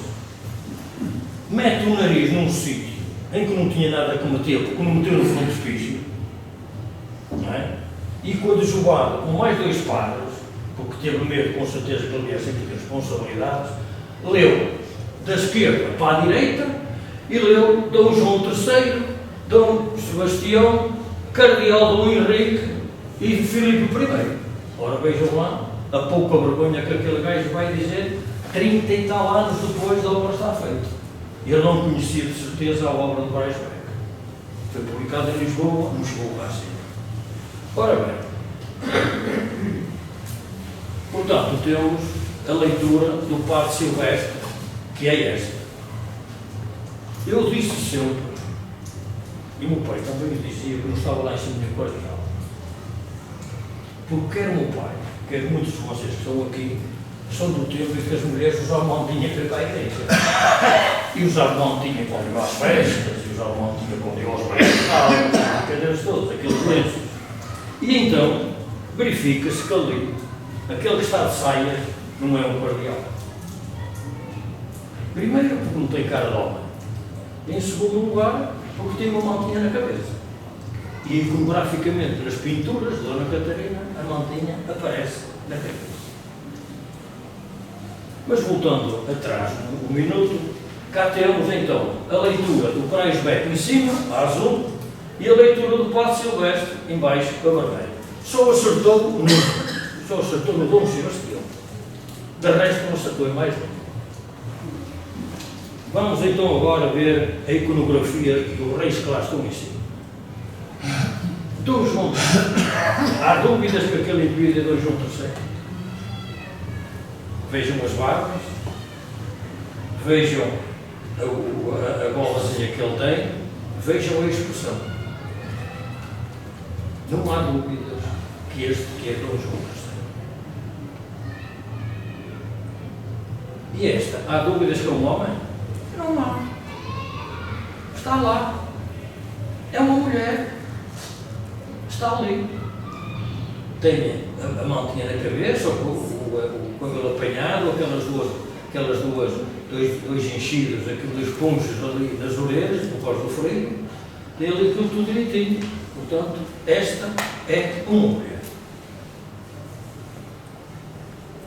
mete o nariz num sítio em que não tinha nada que meter, porque não meteu no frontispício, não é? E coadjuvado com mais 2 padres, porque teve medo, com certeza, que ele ia sempre ter responsabilidades, leu da esquerda para a direita e leu Dom João III, Dom Sebastião, Cardeal Dom Henrique e Filipe I. Ora, vejam lá a pouca vergonha que aquele gajo vai dizer 30 e tal anos depois da obra estar feita. Ele não conhecia de certeza a obra de Reis Beck. Foi publicada em Lisboa, não chegou lá assim. Ora bem, portanto, temos a leitura do Padre Silvestre, que é esta. Eu disse sempre, e o meu pai também me dizia que não estava lá em cima de cordial, porque quer o meu pai, quer muitos de vocês que estão aqui, são do tempo em que as mulheres usavam mantinha para ir para a igreja. E usavam mantinha para ir às festas, e usavam mantinha para ir aos bailes, cadeiras todas, aqueles lenços. E então, verifica-se que ali, aquele que está de saia, não é um cardeal. Primeiro, porque não tem cara de homem. Em segundo lugar, porque tem uma mantinha na cabeça. E iconograficamente, nas pinturas de Dona Catarina, a mantinha aparece na cabeça. Mas voltando atrás, um minuto, cá temos então a leitura do Reis Beck em cima, a azul, e a leitura do Padre Silvestre em baixo, a vermelho. Só acertou no Dom Sebastião. De resto não acertou em mais nenhum. Vamos então agora ver a iconografia dos reis que lá estão em cima. Dom João III. Há dúvidas que aquele indivíduo é Dom João III. Vejam as barbas, vejam a golazinha que ele tem, vejam a expressão. Não há dúvidas que este que é Dom João III. E esta, há dúvidas que é um homem? Não há. Está lá. É uma mulher. Está ali. Tem a mantinha na cabeça, o cabelo apanhado, dois enchidos, aqueles ponchos ali nas orelhas, por causa do frio, tem ali aquilo tudo direitinho. Portanto, esta é uma mulher.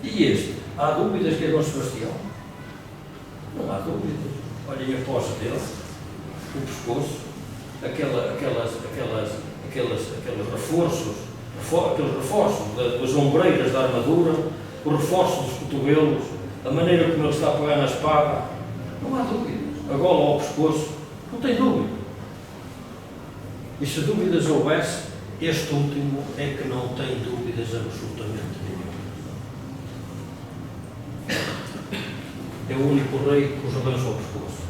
E este? Há dúvidas que é Dom Sebastião? Não há dúvidas. Olhem a posse dele, o pescoço, aqueles reforços das ombreiras da armadura, o reforço dos cotovelos, a maneira como ele está a pegar na espada, não há dúvidas. A gola ao pescoço, não tem dúvida. E se dúvidas houvesse, este último é que não tem dúvidas absolutamente nenhuma. É o único rei que os avançou ao pescoço.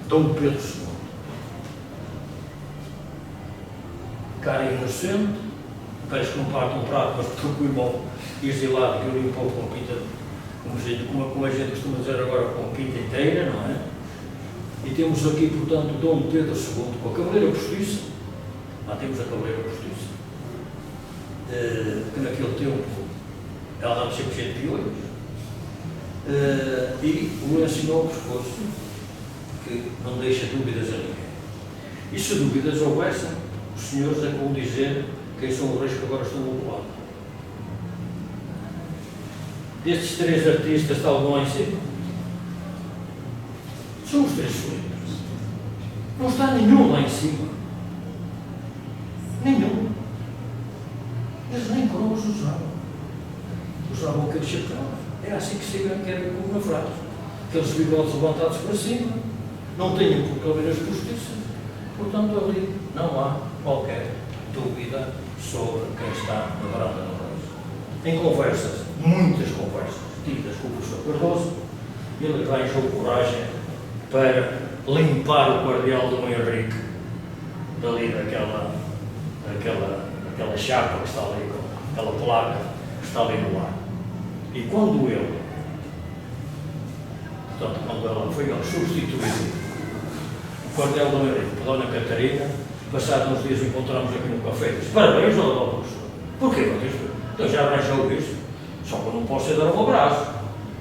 Dom Pedro II. Cara inocente, parece que não parte um prato, mas trocou igual exilado, que eu limpou com pinta, como a gente costuma dizer agora, com pinta inteira, não é? E temos aqui, portanto, Dom Pedro II, com a cavaleira postiça. Lá temos a cavaleira postiça, que naquele tempo ela andava sempre cheia de piolhos, e o lencinho ao pescoço, que não deixa dúvidas a ninguém. E se dúvidas houvessem, os senhores é como dizer quem são os reis que agora estão do lado. Destes 3 artistas está algum lá em cima? São os 3 Filipes. Não está nenhum lá em cima. Nenhum. Eles nem coroas usavam. Usavam aquele chapéu. É assim que se quer como na frase. Aqueles bigodes levantados para cima. Não tenham por caveiras postiças. Portanto, ali não há qualquer dúvida sobre quem está na varanda do Reis. Em conversas, muitas conversas, tidas com o professor Cardoso, ele arranjou coragem para limpar o cardeal Dom Henrique dali daquela chapa que está ali, aquela placa que está ali no ar. E quando ela foi substituído o cardeal Dom Henrique por Dona Catarina, passados uns dias encontramos aqui no café e disse: parabéns, ó professor. Porquê, meu Deus? Então já arranjou isto, só que eu não posso dar um abraço.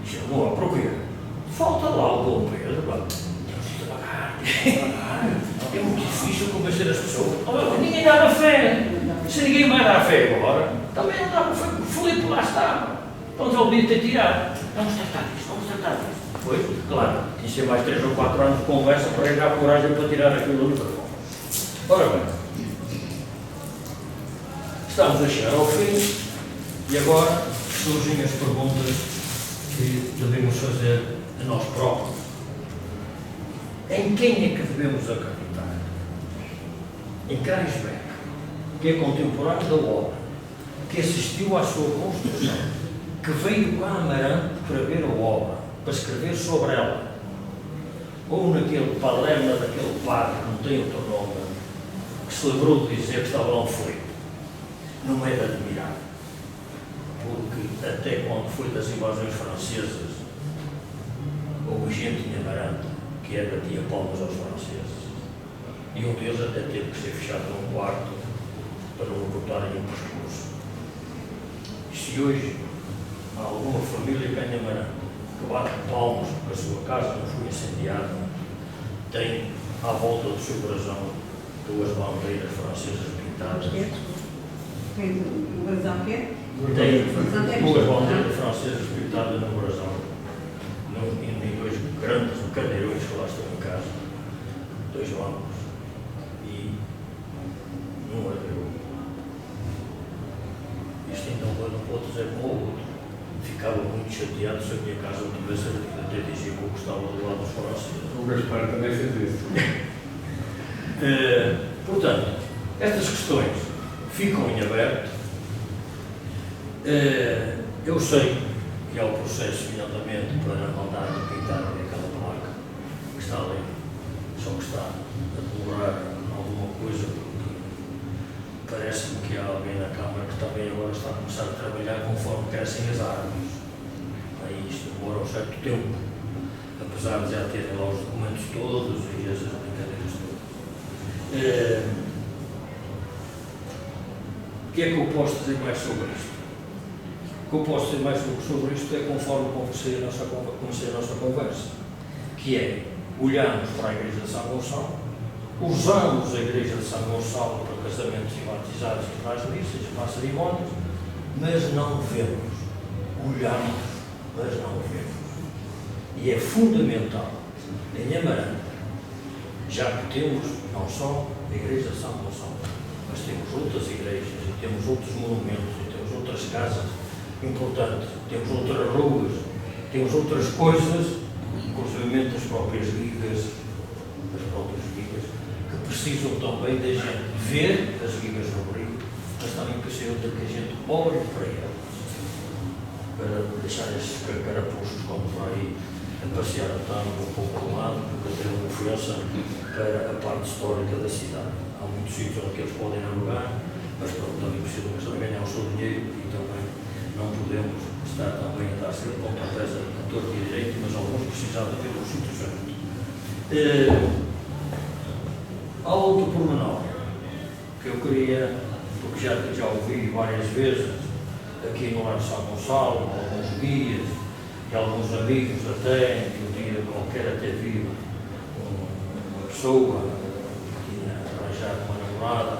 Disse: não é porquê? Falta lá o Dom Pedro. É muito difícil convencer as pessoas. Ninguém dá na fé. Se ninguém vai dar fé agora, também não dá para fé. O Filipe lá está. Então já o podia ter tirado. Vamos tratar disso. Pois, claro, tinha que ser mais 3 ou 4 anos de conversa para ganhar coragem para tirar aquilo do microfone. Ora bem, estamos a chegar ao fim e agora surgem as perguntas que devemos fazer a nós próprios. Em quem é que devemos acreditar? Em Kreisbeck, que é contemporâneo da obra, que assistiu à sua construção, que veio cá a Amarante para ver a obra, para escrever sobre ela, ou naquele Palermo daquele padre que não tem outro nome, que se lembrou de dizer que estava lá um Filipe. Não é de admirar, porque até quando foi das invasões francesas, houve gente em Amarante que batia palmas aos franceses, e um deles até teve que ser fechado num quarto para não botarem o pescoço. E se hoje há alguma família cá em Amarante que bate palmas porque a sua casa não foi incendiada, tem à volta do seu coração 2 bandeiras francesas pintadas. Tem o brasão quê? Tem 2 bandeiras francesas pintadas no brasão. Em 2 grandes cadeirões que lá estão em casa. 2 bancos. E não ardeu. Isto então não pode dizer como o outro. Ficava muito chateado se a minha casa não tivesse até dizia que eu gostava do lado dos franceses. O Gaspar também fez isso. Portanto, estas questões ficam em aberto. Eu sei que há o processo, imediatamente, para mandar pintar aquela placa que está ali, só que está a demorar alguma coisa, porque parece-me que há alguém na Câmara que também agora está a começar a trabalhar conforme crescem as árvores. Aí isto demora um certo tempo, apesar de já terem lá os documentos todos e as brincadeiras todas. O que é que eu posso dizer mais sobre isto? O que eu posso dizer mais sobre isto é conforme comecei a nossa conversa, que é, olhamos para a Igreja de São Gonçalo, usamos a Igreja de São Gonçalo para casamentos e batizados e para as missas e para as cerimónias, mas não vemos. Olhamos, mas não vemos. E é fundamental, em Amarante, já que temos não só a Igreja de São Gonçalo, mas temos outras igrejas, e temos outros monumentos, e temos outras casas importantes, temos outras ruas, temos outras coisas, inclusive as próprias vigas, que precisam também da gente ver as vigas no rio, mas também precisam de que a gente olhe para elas, para deixar esses carapuços como vai a passear tanto um pouco ao lado, porque tem uma influência para a parte histórica da cidade. Há muitos sítios onde eles podem navegar, mas pronto, também precisam ganhar o seu dinheiro e também não podemos estar também a dar sempre pontapés a torto e direito, mas alguns precisavam de ter um sítio certo. Há outro pormenor que eu queria, porque já ouvi várias vezes aqui no Lar de São Gonçalo, alguns guias e alguns amigos até, que um dia qualquer até viu uma pessoa que tinha arranjado uma namorada,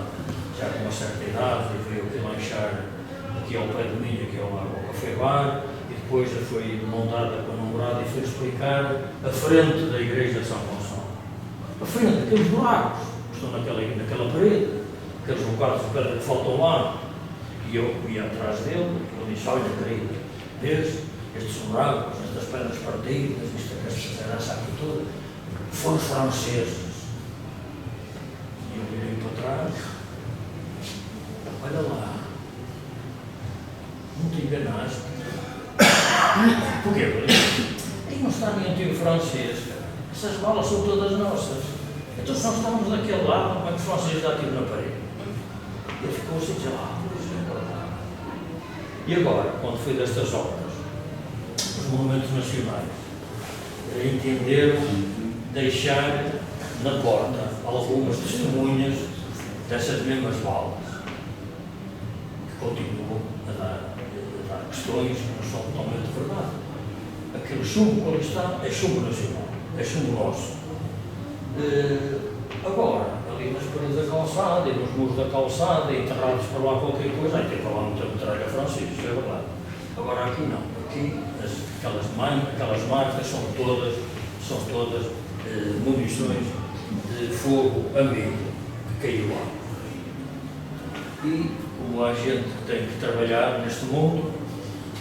já com uma certa idade, e veio aqui lanchar aqui ao pé de mim, aqui ao Café Bar, e depois já foi montada com a namorada e foi explicar a frente da igreja de São Gonçalo. A frente, aqueles buracos que estão naquela parede, aqueles bocados de pedra que faltam lá. E eu ia atrás dele, ele disse, olha querido, vês estes buracos, estas pedras partidas, esta herança aqui toda, foram os franceses. E eu virei para trás, olha lá, não te enganaste. Porquê? Aí não está nem antigo francês, cara. Essas balas são todas nossas. Então se nós estamos daquele lado, como é que os franceses já tiram na parede? Ele ficou assim, pois é verdade. E agora, quando foi destas obras, os monumentos nacionais entenderam deixar na porta algumas testemunhas dessas mesmas balas, que continuam a dar questões que não são totalmente verdade. Aquele chumbo que ali está é chumbo nacional, é chumbo nosso. Agora, ali nas paredes da calçada e nos muros da calçada, enterrados para lá qualquer coisa, aí tem para lá muita metralha francesa, isso é verdade. Agora aqui não, aqui aquelas marcas são todas munições de fogo amigo que caiu lá. E como a gente tem que trabalhar neste mundo,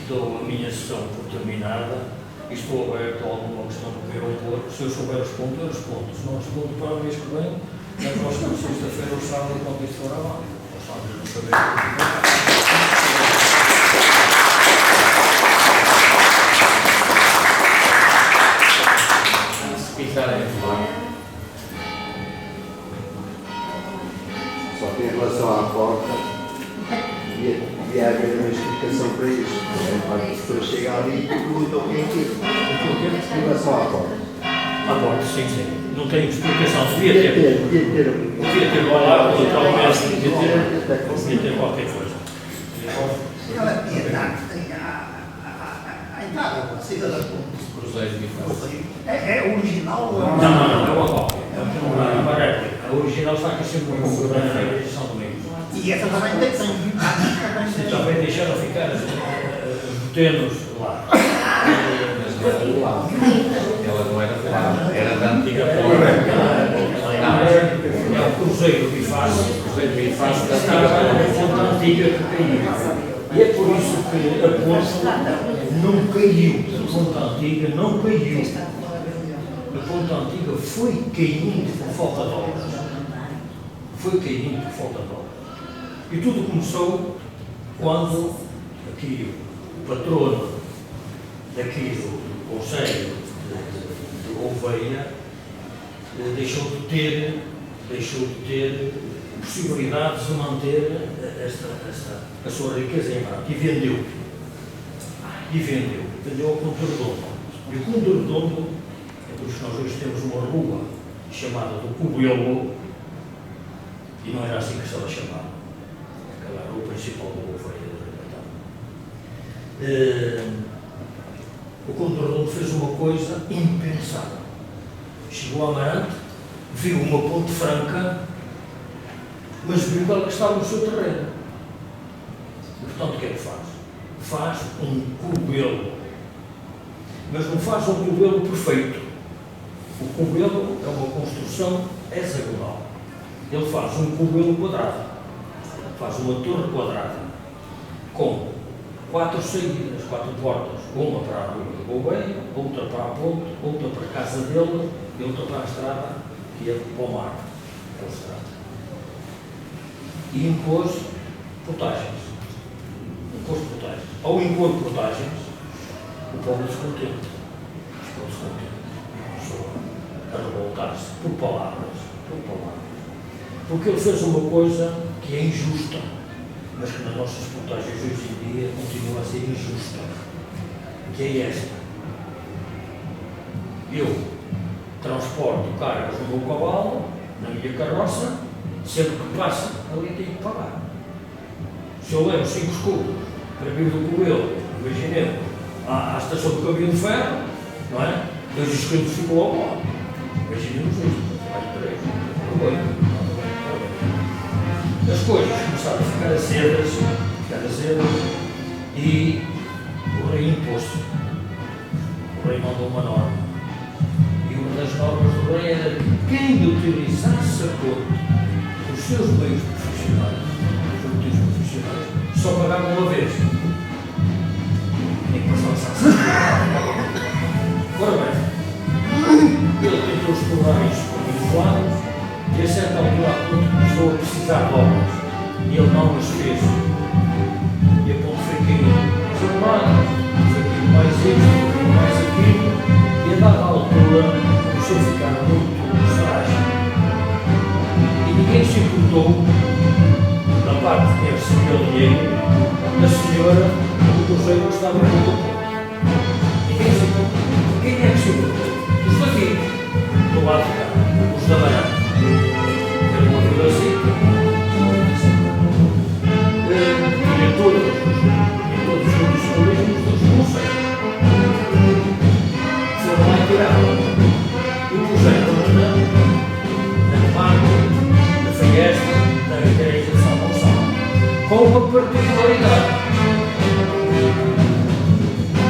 dou a minha sessão por terminada e estou aberto a alguma questão que queiram pôr. Se eu souber respondo, eu respondo. Se não respondo para o mês que vem, na próxima sexta-feira ou sábado, quando isto for abaixo. Ou sábado, não saber. Se quiserem falar. Só que em relação à porta, devia haver uma explicação para isso. As pessoas chegam ali e perguntam quem é que é. Em relação à porta. À porta, sim. Não tem explicação. Devia ter lá, totalmente. Devia ter qualquer coisa. Aquela piedade que tem a entrada, a saída da ponte. Cruzeiro de França. É original ou Não, é uma cópia. É uma réplica. A original está aqui sempre um pouco na igreja de São Domingos. E essa também tem E também deixaram ficar botenos lá. Mas não era do lado. Ela não era do lado, era da antiga porta. É o Cruzeiro de Bifácio. O Cruzeiro de Bifácio da Está na fonte antiga que caiu. E é por isso que a ponte não caiu. A ponte antiga não caiu. A ponte antiga foi caindo por falta de obras. Foi caindo por falta de obras. E tudo começou quando aqui o patrono daqui do Conselho de Oveia deixou de ter possibilidades de manter a sua riqueza em branco e vendeu. Vendeu ao Conto Redondo. E o Conto Redondo, é por isso que nós hoje temos uma rua chamada do Cubelo, e não era assim que estava chamada. Aquela era o principal do Oveia da capital. O Conto Redondo fez uma coisa impensável. Chegou a Amarante, viu uma ponte franca, mas viu que ela estava no seu terreno. E, portanto, o que é que faz? Faz um cubelo. Mas não faz um cubelo perfeito. O cubelo é uma construção hexagonal. Ele faz um cubelo quadrado. Faz uma torre quadrada com 4 saídas, 4 portas. Uma para a rua de Gouveia, outra para a ponte, outra para a casa dele e outra para a estrada que ia para o mar. pôs estrada. E impôs portagens. Ao impor portagens, o povo descontente. Ficou descontente. Começou a revoltar-se por palavras. Porque ele fez uma coisa que é injusta, mas que nas nossas portagens hoje em dia continua a ser injusta, que é esta. Eu transporto cargas no meu cavalo, na minha carroça, sempre que passa, ali tenho que pagar. Se eu levo 5 escudos para vir do Coelho, imaginemos, à estação do caminho de ferro, não é? 2 escudos ficam ao lado. Imaginemos isto, mais 3, não é? As coisas começaram a ficar azedas, e o rei impôs-se. O rei mandou uma norma. E uma das normas do rei era que quem utilizasse a corte os seus meios profissionais, só pagava uma vez. Nem passava-se a saber. Ora bem, ele tentou explorar isto por muitos lados. E a certa altura a ponte começou a precisar de obras e ele não as fez. E a ponte foi caindo mais um lado, foi caindo mais isto, foi caindo mais aquilo, e a dada altura começou a ficar muito frágil. E ninguém se importou, da parte de quem recebeu o dinheiro, da senhora do cruzeiro que estava no ponto. Ninguém se importou. Quem é que se importou? Os daqui, do lado de cá, os da Barata. Era uma vila assim, tinha todos os condicionalismos dos conselhos. Foram lá e tiraram. E puseram na parte da festa da igreja de São Gonçalo, com uma particularidade.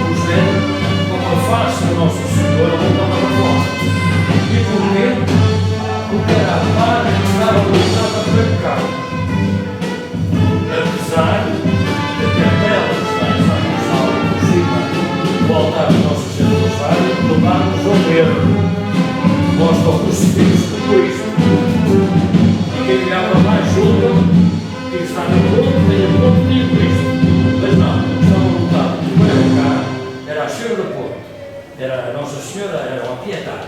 Puseram com a face da Nossa Senhora voltada para fora. E por dentro, porque era a parte que estava voltada para cá. Apesar da capela que está em São Gonçalo, por cima do altar do Nosso Senhor do Rosário, levar-nos ao erro. Mostra o crucifixo de Cristo. E quem olhar para mais julga que está no ponto, tem a ponto de Cristo. Mas não, estava voltado. Primeiro cá era a Senhora da Ponte, era a Nossa Senhora, era a Pietà.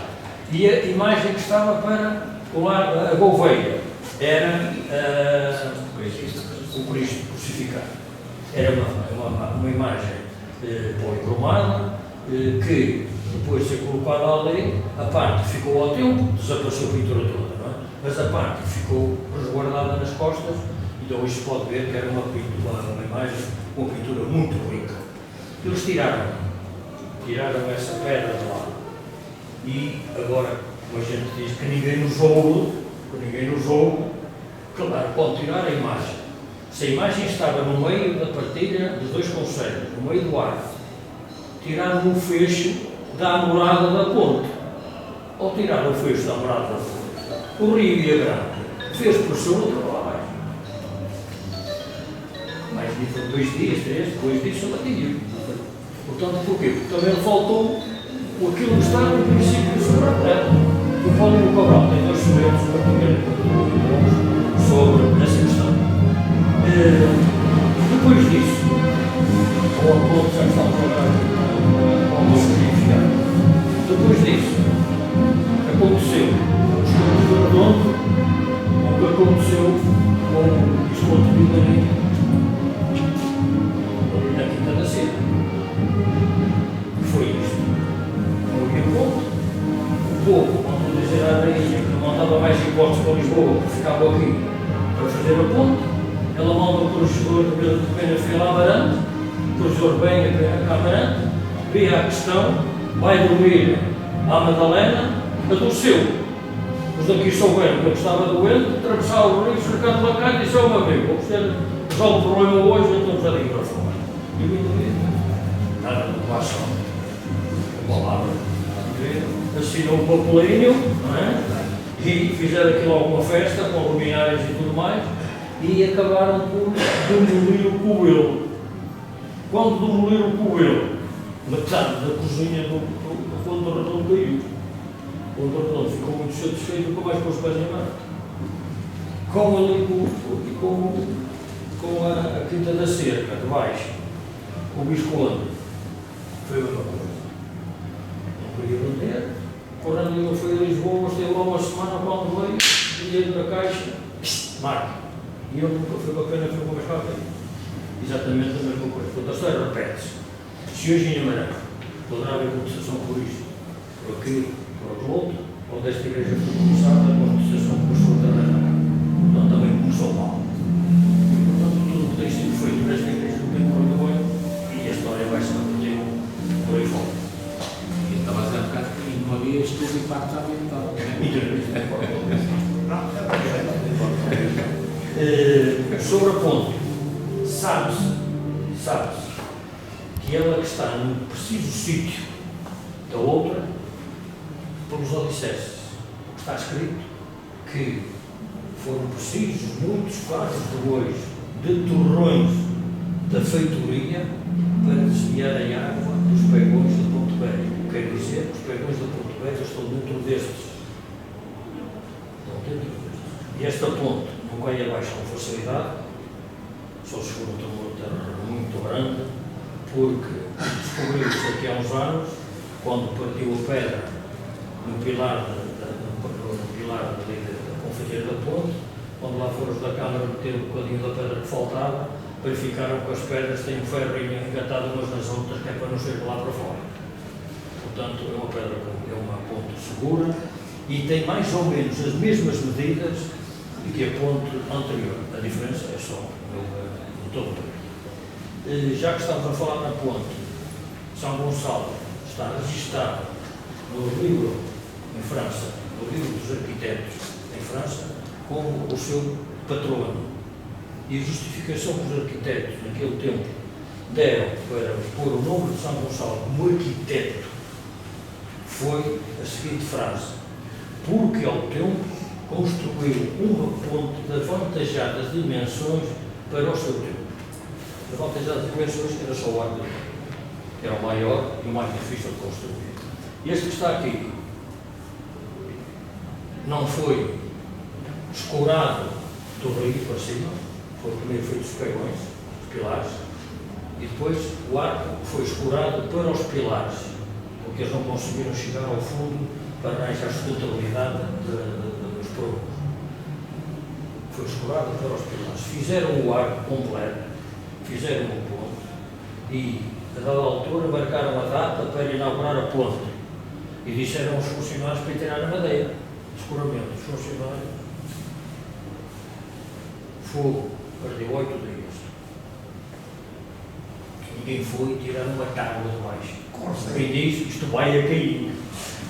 E a imagem que estava para o lado, a Gouveia, era o Cristo crucificado. Era uma imagem policromada, que depois de ser colocada ali, a parte que ficou ao tempo, desapareceu a pintura toda, não é? Mas a parte que ficou resguardada nas costas, então isto pode ver que era uma imagem, uma pintura muito rica. Eles tiraram essa pedra de lá. E agora, como a gente diz que ninguém nos ouve, claro, pode tirar a imagem. Se a imagem estava no meio da partilha dos 2 concelhos, no meio do arco, tiraram o fecho da morada da ponte. Ou tiraram o fecho da morada da ponte, o rio ia grande, fez por sobre lá abaixo. Mais de 2 dias, 3, depois disso eu bati. Portanto, porquê? Porque também faltou aquilo que estava no princípio sobre a terra. O Paulo Cabral tem 2 sobetos para poder sobre essa questão. Depois disso, ou a ponte já está a falar ao significado. Depois disso, aconteceu os Redondo, o que aconteceu com o Visconde de Vilarinho, na Quinta da Seda. Foi isto. Não havia ponte. O povo, quando dizer à rainha que não mandava mais impostos para Lisboa, que ficava aqui para fazer a ponte, ela manda o corregedor de Penafil a Amarante, o corregedor vem a Amarante, vê a questão, vai dormir à Madalena, adoeceu. Os daqui souberam que ele estava doente, atravessava o rio, cercando lá cá e disse ao meu amigo, você resolve o problema hoje, então já digo para fora. E o indivíduo, nada de doação, a palavra, assinou um papelinho, não é? E fizeram aquilo alguma festa, com luminárias e tudo mais, e acabaram por demolir o Coelho. Quando demoliram o Coelho, metade da cozinha do Fundo do Redondo caiu. O Fundo do Redondo ficou muito satisfeito, nunca mais pôs pés em mar. com a Quinta da Cerca, de baixo, o Visconde, foi a mesma coisa. Não queria vender, quando eu fui a Lisboa, esteve lá uma semana, quando veio, dinheiro na caixa, marca. E eu nunca fui bacana, fui com mais rápido. Exatamente a mesma coisa. Portanto, a história repete-se. Se hoje em Amarante poderá haver contestação por isto, por aquilo, por outro outro, ou desta igreja foi começada, a contestação começou também na cá. Então também começou mal. E, portanto, tudo o que tem sido feito nesta igreja não tem corrido bem e a história vai se repetir por aí fora. E estava a dizer um bocado que não havia estudo de impacto ambiental. Sobre a ponte, sabe-se que ela que está no preciso sítio da outra, pelos alicerces, está escrito que foram precisos muitos casos de bois, de torrões da feitoria para desviar a água dos pegões de Ponte Velho. Quer dizer que os pegões de Ponte Velho estão dentro destes. E esta ponte não vai abaixo com facilidade, só se for um tremor de terra muito grande, porque descobriu-se aqui há uns anos, quando partiu a pedra no pilar da confeiteira da ponte, quando lá foram os da Câmara meter um bocadinho da pedra que faltava, verificaram que as pedras têm um ferrinho engatado umas nas outras, que é para não sair lá para fora. Portanto, é uma pedra, é uma ponte segura e tem mais ou menos as mesmas medidas do que a ponte anterior. A diferença é só no todo. Já que estamos a falar na ponte, São Gonçalo está registado no livro, em França, no livro dos arquitetos, em França, como o seu patrono. E a justificação que os arquitetos, naquele tempo, deram para pôr o nome de São Gonçalo como arquiteto foi a seguinte frase: porque ao tempo construiu uma ponte de avantajadas dimensões para o seu tempo. Avantajadas dimensões era só o ar dele. Era o maior e o mais difícil de construir. Este que está aqui não foi escorado do rio para cima, foi primeiro feito os pegões, os pilares, e depois o arco foi escorado para os pilares, porque eles não conseguiram chegar ao fundo para arranjar a sustentabilidade dos provos. Foi escorado para os pilares. Fizeram o arco completo, fizeram o ponte e, a dada altura, marcaram a data para inaugurar a ponte e disseram aos funcionários para tirar a madeira. Escoramento. Os funcionários, fogo, perdeu 8 dias. Ninguém foi tirar uma tábua de baixo. Quem diz, isto vai a cair.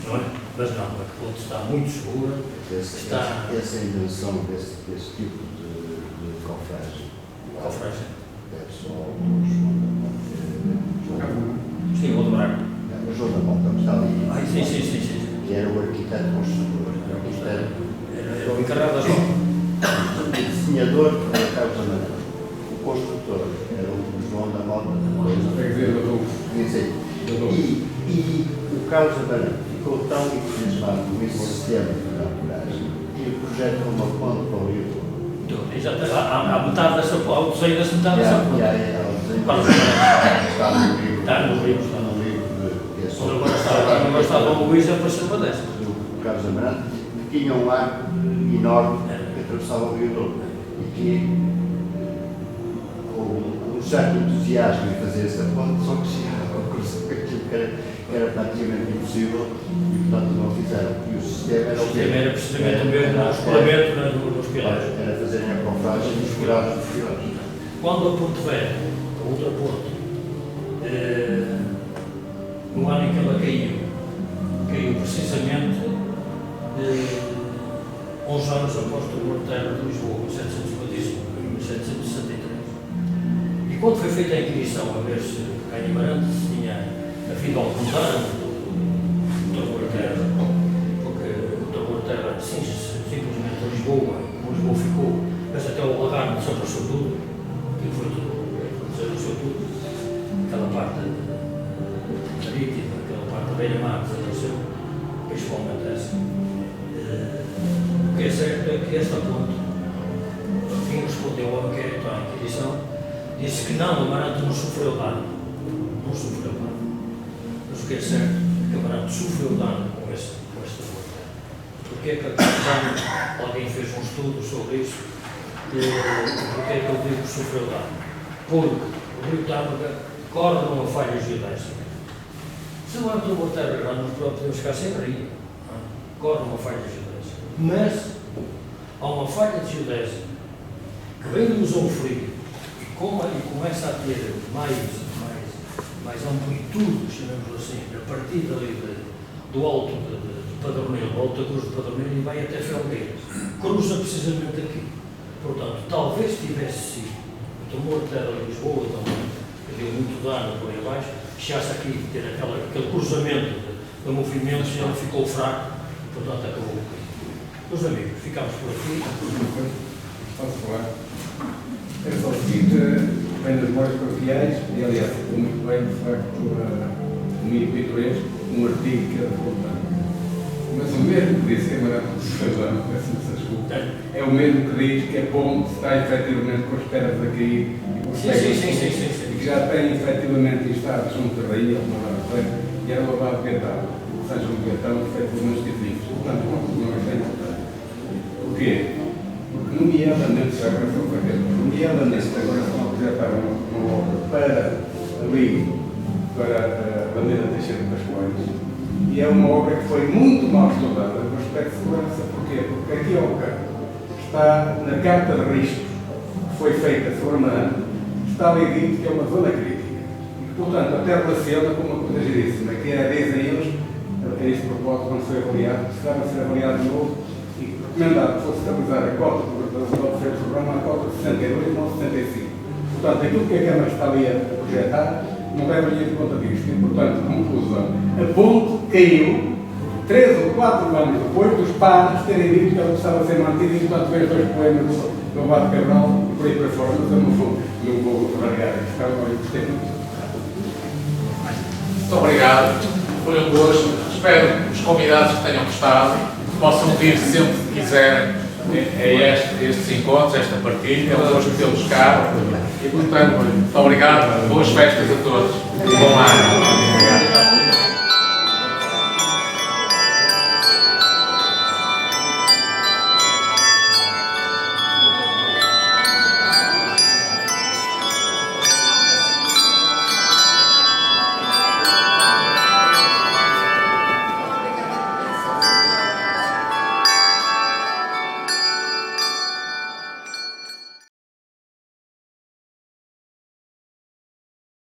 Não é? Mas não, a ponte está muito segura. Essa invenção desse tipo de cofragem. Cofragem? Deve só ao João da Mota. Sim, o de Braga. O João da Mota, que está ali. Sim. Que era o arquiteto construtor. Era o encarregado da obra. O desenhador era Carlos Amarante. O construtor era o João da Mota. E o Carlos Amarante ficou tão entusiasmado com esse sistema de ancoragem que o projeto é uma ponte para o Rio Douro. Exatamente. Há metade dessa ponte, ao desenho dessa metade dessa ponte. Está no livro. Está no livro. Está no livro Agora está a Dom Luís a aparecer uma dessas. O Carlos Amarante tinha um arco enorme que atravessava o Rio Douro e que com um certo entusiasmo em fazer essa ponte, só que chegava a cruzar aquilo que era praticamente impossível e portanto não fizeram. E o sistema era o quê? Era precisamente o mesmo, o escoramento nos pilares. Era fazerem a cofragem e escorar os pilares. Quando a Ponte Velha, a outra ponte, no ano em que ela caiu precisamente 11 anos após o tremor de terra de Lisboa, em 1763. E quando foi feita a inquisição a ver se cá em Amarante se tinha havido algum dano do tremor de terra, porque o tremor de terra simplesmente Lisboa, como Lisboa ficou, mas até o Algarve desapareceu tudo, que foi tudo, desapareceu tudo, aquela parte marítima, aquela parte da beira-mar desapareceu, principalmente essa. O que é certo é que esta ponte ao inquérito, à inquisição, disse que não, o Amarante não sofreu dano. Não sofreu dano. Mas o que é certo é que o Amarante sofreu dano com esta luta. Porquê é que alguém fez um estudo sobre isso? Porquê é que eu digo que sofreu dano? Porque o rio Tâmega corre numa falha geodésica. Se o António Botelho Grande, nós podemos ficar sempre aí. Corre numa falha geodésica. Mas há uma falha de geodésica que vem do Zão Frio e começa a ter mais amplitude, chamemos assim, a partir dali do alto de Padroneiro, do alto da Cruz de Padroneiro, e vai até Felgueiras. Cruza precisamente aqui. Portanto, talvez tivesse sido o temor de terra de Lisboa também, que deu muito dano por aí abaixo, deixasse aqui ter aquele cruzamento de movimentos e ele ficou fraco, portanto acabou aqui. Meus amigos, ficamos por aqui. Posso falar? É só o seguinte, vem das memórias parroquiais, e aliás, ficou muito bem, de facto, no mito pitoresco, um artigo que era voltado. Mas o mesmo que disse, é maravilhoso, peço-me desculpa, é o mesmo que diz que a ponte está efetivamente com as pedras a cair e com os Sim. e que já tem efetivamente estado junto da rainha, e era lavado de Gaetão, o São João de Gaetão, efetivamente esquecidos. Portanto, não é importante. Porquê? Porque, nomeadamente, já agora foi para nomeadamente, agora estão a projetar uma obra para ali, para a bandeira Teixeira das Pascoais. E é uma obra que foi muito mal estudada no aspecto de segurança. Porquê? Porque aqui ao canto está na carta de riscos que foi feita sobre a Amarante, está ali dito que é uma zona crítica. E, portanto, até relaciona com uma coisa giríssima, que é, dizem eles, a este propósito, quando foi avaliado, precisava ser avaliado de novo e recomendado que fosse estabilizar a cota de cobertura do programa à cota de 62 e não 65. Portanto, aquilo que a Câmara está ali a projetar não leva linha de conta disto. E, portanto, conclusão, a ponte caiu 3 ou 4 anos depois dos padres terem dito que ela precisava ser mantida, e, portanto, veio dois poemas do Abade Cabral e por aí para fora, mas eu não vou largar a questão, mas gostei muito. Muito obrigado, foi um gosto. Espero que os convidados que tenham gostado possam vir sempre que quiserem a estes encontros, esta partilha. É um gosto tê-los cá. E, portanto, muito obrigado. Boas festas a todos. Bom ano. Obrigado.